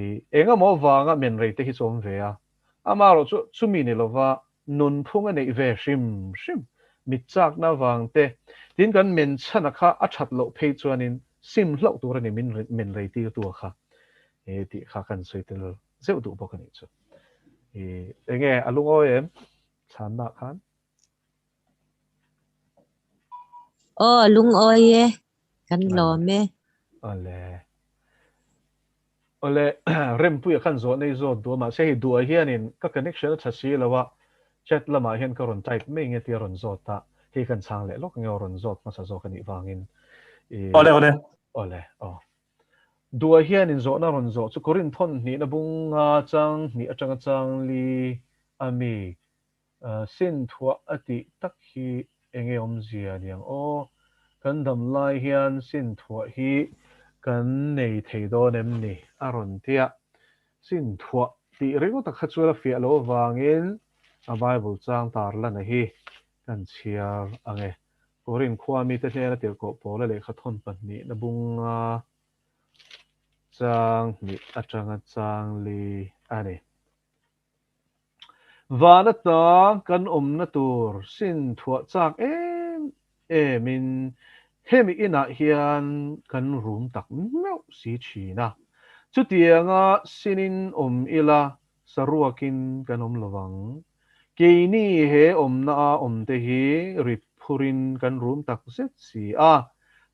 enga mo wanga men rei te hi chom ve a amaro chu mi ni lova nun phunga nei ve shim mi chak na wang te tin kan men chana kha a that lo phei chuanin sim hlo tur ani men rei ti tu kha e ti kha kan soitel zeu du bok ani chu e enge alung o em Chhanna khan lung oye kan lo me ole rem pu khan zo nei zo do ma se hi du hianin ka connection a thasi lawa chat lama hian ka ron type me nge ti ron zo ta hi kan chang le lok nge ron zo ma sa zo kan i wangin ole du hianin zo na ron zo chu korin thon ni na bunga chang ni atanga chang li ami sin thua ati tak hi enge om zia niang kan dam lai hian sin thua hi kan nei thei do nem ni aron tia sin thua ti ringo tak khachula fia lo wangin a bible chang tar la na hi kan chiar ange korin khwami te hena tir ko pole le khathon pan ni na bunga chang ni atanga chang li ani vana ta kan na tur sin thua chak min hemi ina hian kan room tak meu si china chu tianga sinin ila saruakin kan lawang keini he na te hi rit phurin kan room tak set si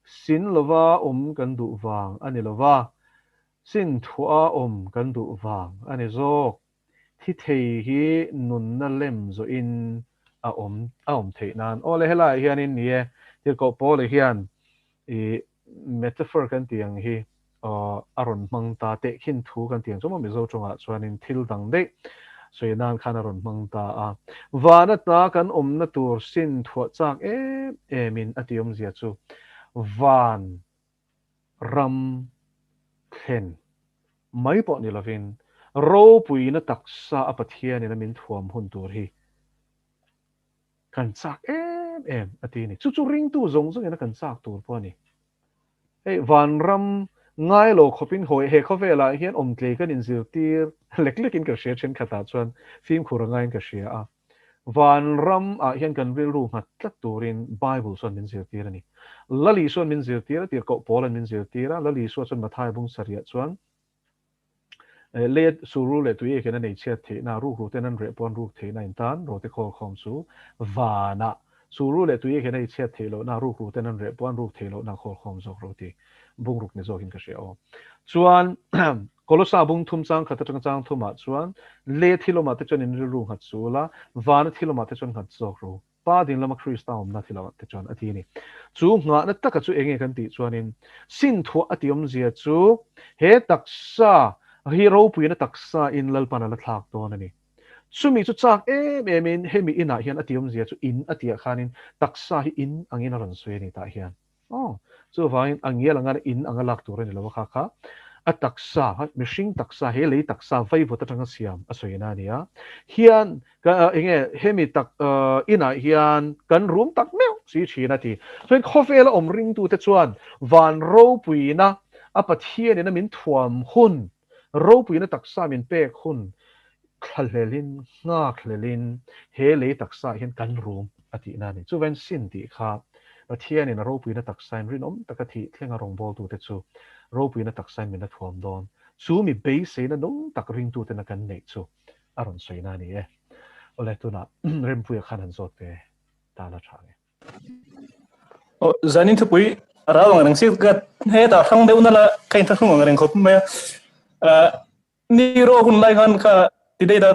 sin lova kan du wang ani lova sin thua kan du wang ani zo thi thei hi nun na lem zo in a thei nan ole helai hianin nie tir ko pole hian i metaphor kan tiang hi aron mang ta te khin thu kan tiang chuma Mizo chunga chuanin thil dang de soinan khan aron mang ta vana ta kan na tur sin thua chak min atiom zia chu van ram khen mai po ni lovin ro pui na taksa apathian in min thuam hun tur hi kan sak em atini chu ring tu zong zong ina kan sak tur po ni hey van ram ngai lo khopin hoi he khovela hian omtle kan in zir tir lek lek in ka share chen khata chuan film khurangai ka share a van ram a hian kan ril ru mat tlat turin bible son min zir tir ani lali son min zir tir tir ko polan min zir tira lali so chon mathai bung saria chuan le suru le tu ye ken nei chet the na ru ru tenan re pon ru the na in tan ro te khol khom su vana suru le tu ye ken nei chet the lo na ru ru tenan re pon ru the lo na khol khom zok ro ti bung ruk ne zokin ka she o chuan kolosa bung thum chang khata chang thuma chuan le thiloma te chon in ru hat chula vana thiloma te chon hat zok ru pa din lama krista om na thiloma te chon athi ni chu nga na taka chu enge kan ti chuanin sin thu atiom zia chu he taksa hero puina taksa in lalpana la thlak ton ani sumi chu chak em hemi ina hian atiom zia chu in atia khanin taksa hi in angin ron swe ni ta hian chu vain angia langa in anga lak tur ni lo kha kha a taksa mishing taksa he le taksa vai vota tanga siam asoina nia hian ka enge hemi tak ina hian kan room tak meu si china ti so khofela om ring tu te chuan van ro puina apathian ina min thuam hun ro puina taksa min pek hun khalelin nga khalelin he le taksa hian kan room ati na ni chu ven sin ti kha pathian in ro puina taksa rin om takati thlenga rong bol tu te chu ro puina taksa min na thuam don chu mi base na nong tak ring tu te na kan nei chu aron soina ni e ole tu na rem pu khan han zot pe ta la tha nge zanin thu pui ra wang nang si gat he ta thang de unala kain thang wang reng khop me ni ro hun lai han kha ti de da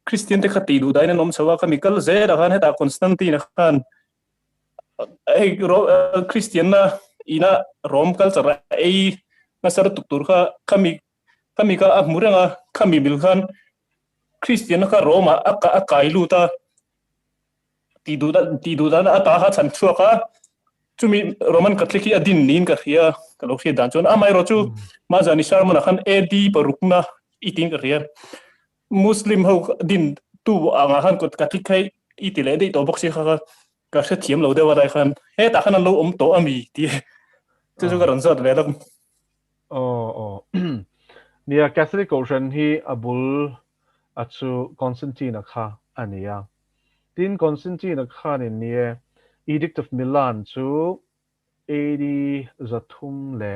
Christian te khati du dai na nom sawa chemical ze da han he ta Constantine khan ei Christian na ina rom culture ei na sar tur kha kami ka amuranga kami bil khan Christian ka Roma aka ilu ta ti du da na ata ha chan chua ka chumi Roman Catholic adin nin ka khia ka lo khia dan chon amai ro chu ma jani sharma na khan AD parukna itin ka khia Muslim ho din tu anga khan ko Catholic khai itile dei to boxi kha ka se thiam lo de wa dai khan he ta khan lo om to ami ti chu chu ka ron zot ve lam nia Catholic ocean hi abul achu Constantine kha ania tin Constantine kha ni nie Edict of Milan chu AD zathum le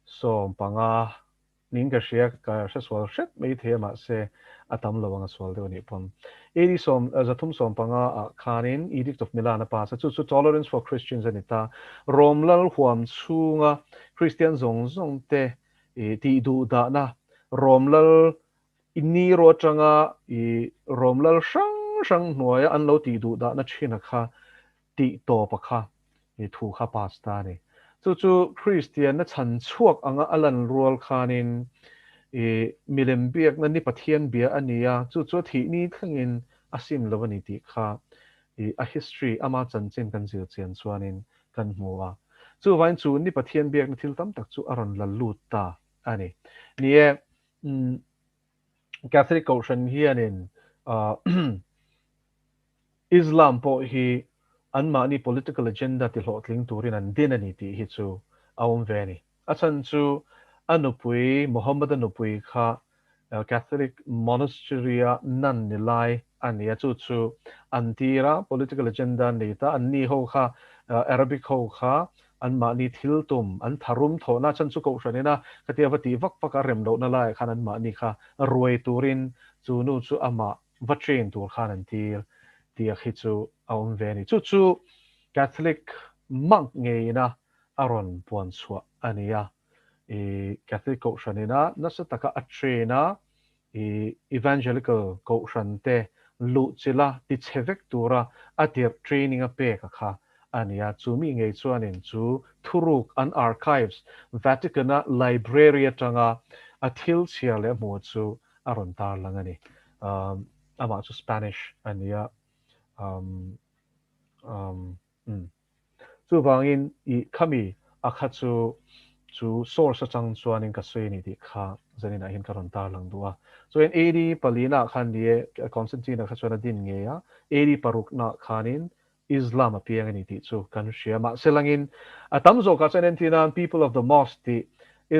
som panga ning ka shia ka swal shet mei the ma se atam lawanga swal de ni pon AD som zathum som panga khanin Edict of Milan pa sa chu tolerance for Christians anita romlal huam chunga Christian zong te ti du da na romlal inni ro changa romlal shang noya an lo ti du da na china kha ti to pa kha thu kha pasta ni chu Christian na chan chuak anga alan rual khanin milem biak na ni pathian bia ania chu thi ni thangin asim lawani ti kha a history ama chan chen kan zir chen chuanin kan hmuwa chu vain chu ni pathian biak na thil tam tak chu aron la lut ta ani nie Catholic ocean hianin Islam po hi anma ni political agenda ti lo tling turin an din ani ti hi chu awm ve ni achan chu anupui Muhammad anupui kha Catholic monastery nan ni lai ania chu antira political agenda ni ta anni ho kha Arabic ho kha anma ni thil tum an tharum tho na chan chu ko shanina katia vati vak paka rem lo na lai khan anma ni kha ruai turin chu nu chu ama vachen tur khan an tir tia hi chu awm ve ni chu Catholic monk nge na aron puan chua ania Catholic ko shanina nasataka atrena evangelical ko shante lu chila ti chevek tura atir training a pe ka kha ania chumi nge chuanin chu thuruk an archives Vatican library atanga athil chiale mo chu aron tar langani ama chu Spanish ania chu wangin I khami akhachu chu source chang chuan in ka sui ni ti kha zanina hin karon tar lang dua so in AD palina khan die Constantine kha chuan din nge ya AD paruk na khanin Islam apiang ni ti chu kan shia ma selangin atam zo ka chen tinan people of the mosque ti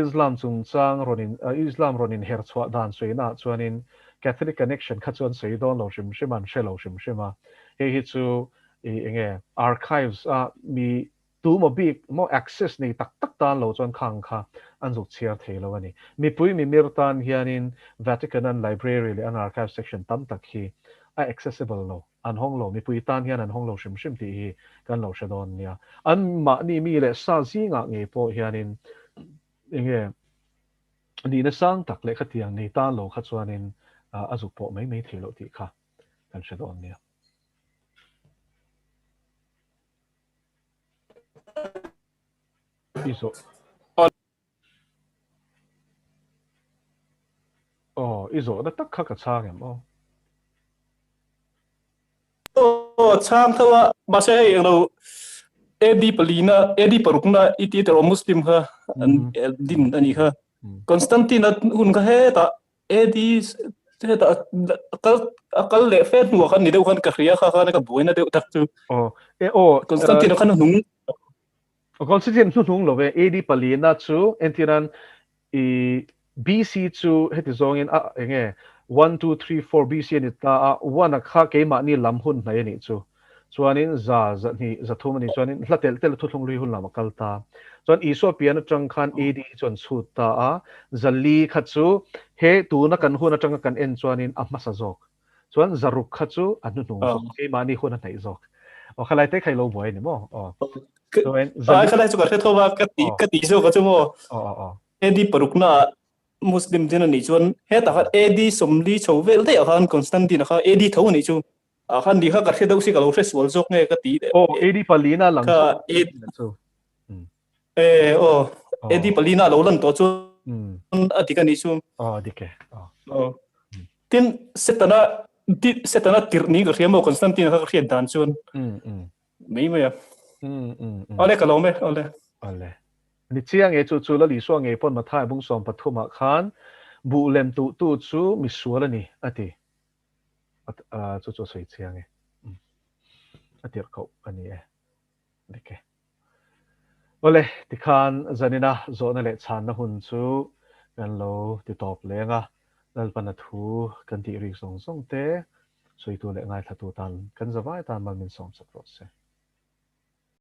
Islam chung chang ronin Islam ronin her chwa dan sui na chuanin Catholic connection kha chuan sei don lo shim shiman shelo shim shima hi chu enge archives mi tu mo big mo access ni tak tak tan lo chuan khang kha an zu chiar thelo ani mi pui mi mir tan hianin Vatican and library le an archive section tam tak hi accessible lo an hong lo mi pui tan hian an hong lo shim shim ti hi kan lo shadon nia an ma ni mi le sa zinga nge po hianin enge ni na sang tak le khatiang ni tan lo kha chuanin azu po mai mai thelo ti kha kan shadon nia Mizo. Izo, na tak ka changem chang thawa base lo edi palina edi parukna iti ter muslim kha din ani kha Constantine hun ka he ta edi he ta akal le fe nu khan ni de khan ka khriya kha kha ka buina de tak chu Constantine khan nung Constantine nung lo ve edi palina chu entiran BC chu heti zongin enge 1 2 3 4 BC ni ta wana kha ke ma ni lam hun na ni chu chuanin za ni za thum ni chuanin hlatel tel thu thlung lui hun lam kal ta chuan iso pian atang khan AD chuan chut ta zali kha chu he tu na kan hun atang kan en chuanin a masa jok chuan zaruk kha chu anu nu jok ke ma ni hun nai jok khalai te khai lo boy ni mo khalai chu ka the thowa ka ti so ka chu mo edi parukna Muslim din ni chuan he ta kha edi somli chovel te khan Constantine kha edi tho ni chu khan di kha ka the dau si ka lo fes wal jok nge ka ti de edi palina lang chu edi palina lo lan to chu atika ni chu dike tin setana tirni ka riamo Constantine kha rian dan chuan mei me ole ka lo me ole ni chiang e chu la li so nge pon ma thai bung som pathuma khan bu lem tu chu mi suala ni ati chu soi chiang e atir ko ani e dike ole ti khan zanina zona le Chhanna hun chu kan lo ti top lenga dal pana thu kan ti ri song te soi tu le ngai thatu tan kan zawai tan mal min som sapro se